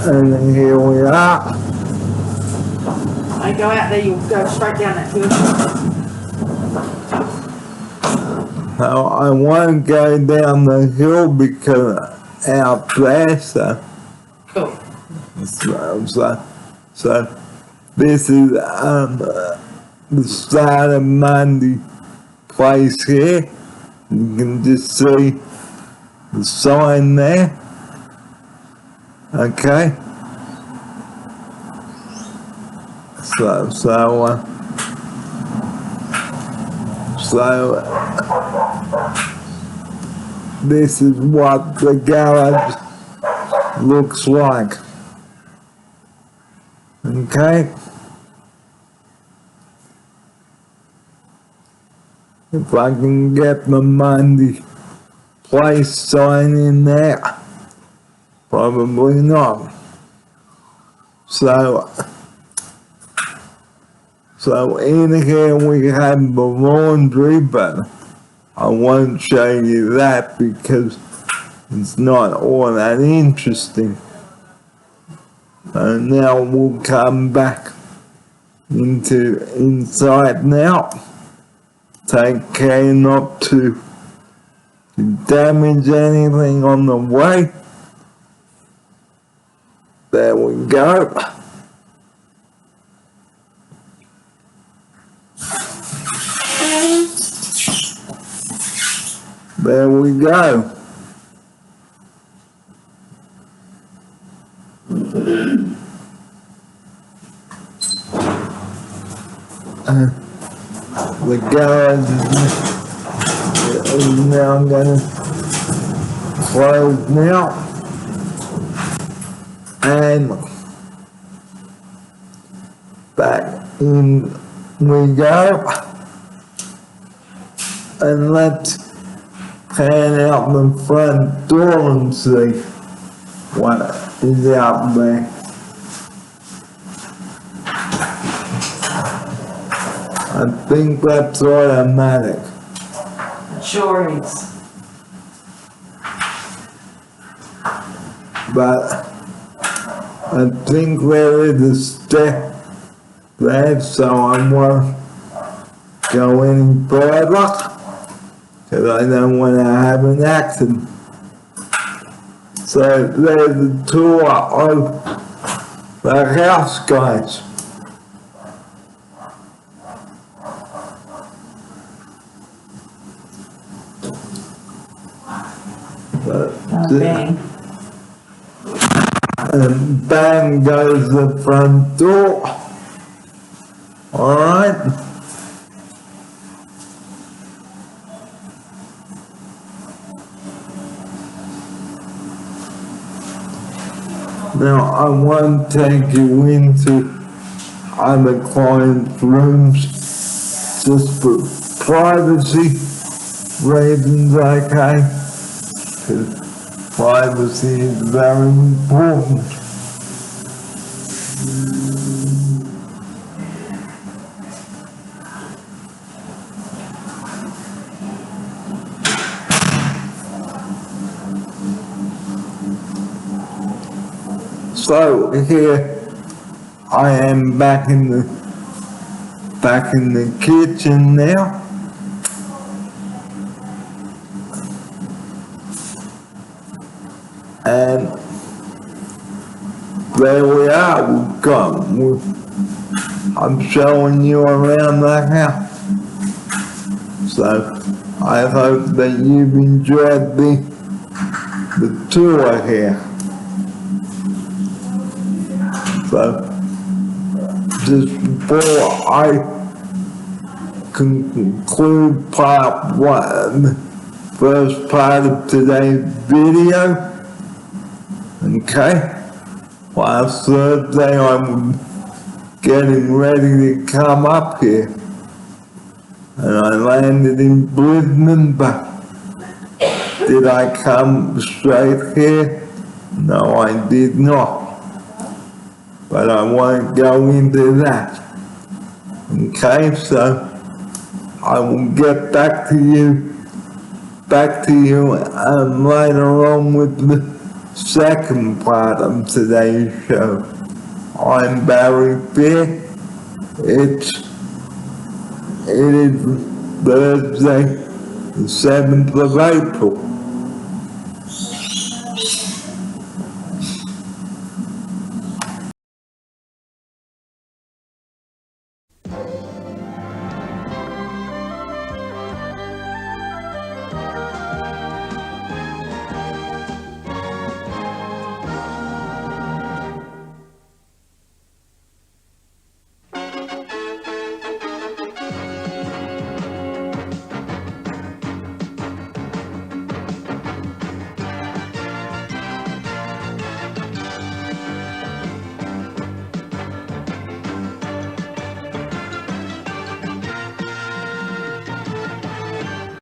And then here we are. I go out there, you'll go straight down that hill. Now I won't go down the hill because out there, so Cool. so this is the start of Monday Place here. You can just see the sign there. Okay. So this is what the garage looks like. Okay. If I can get the Monday Place sign in there, probably not. So in here we have the laundry, but I won't show you that because it's not all that interesting. And now we'll come back inside now. Take care not to damage anything on the way. There we go. There we go. The garage is now going to close now. And back in we go. And let's pan out the front door and see what is out there. I think that's automatic. It sure is. But I think there is a step there, so I won't go any further because I don't want to have an accident. So there's a tour of the house, guys. Bang. And bang goes the front door. Alright. Now I won't take you into other clients' rooms just for privacy reasons, okay? Because privacy is very important. So here I am back in the kitchen now. And there we are, I'm showing you around the house. So I hope that you've enjoyed the tour here. So just before I conclude part one, first part of today's video, okay, last Thursday I getting ready to come up here. And I landed in Brisbane, but did I come straight here? No, I did not. But I won't go into that. Okay, so I will get back to you later on with the second part of today's show. I'm Barry Fair. It is Thursday, the 7th of April.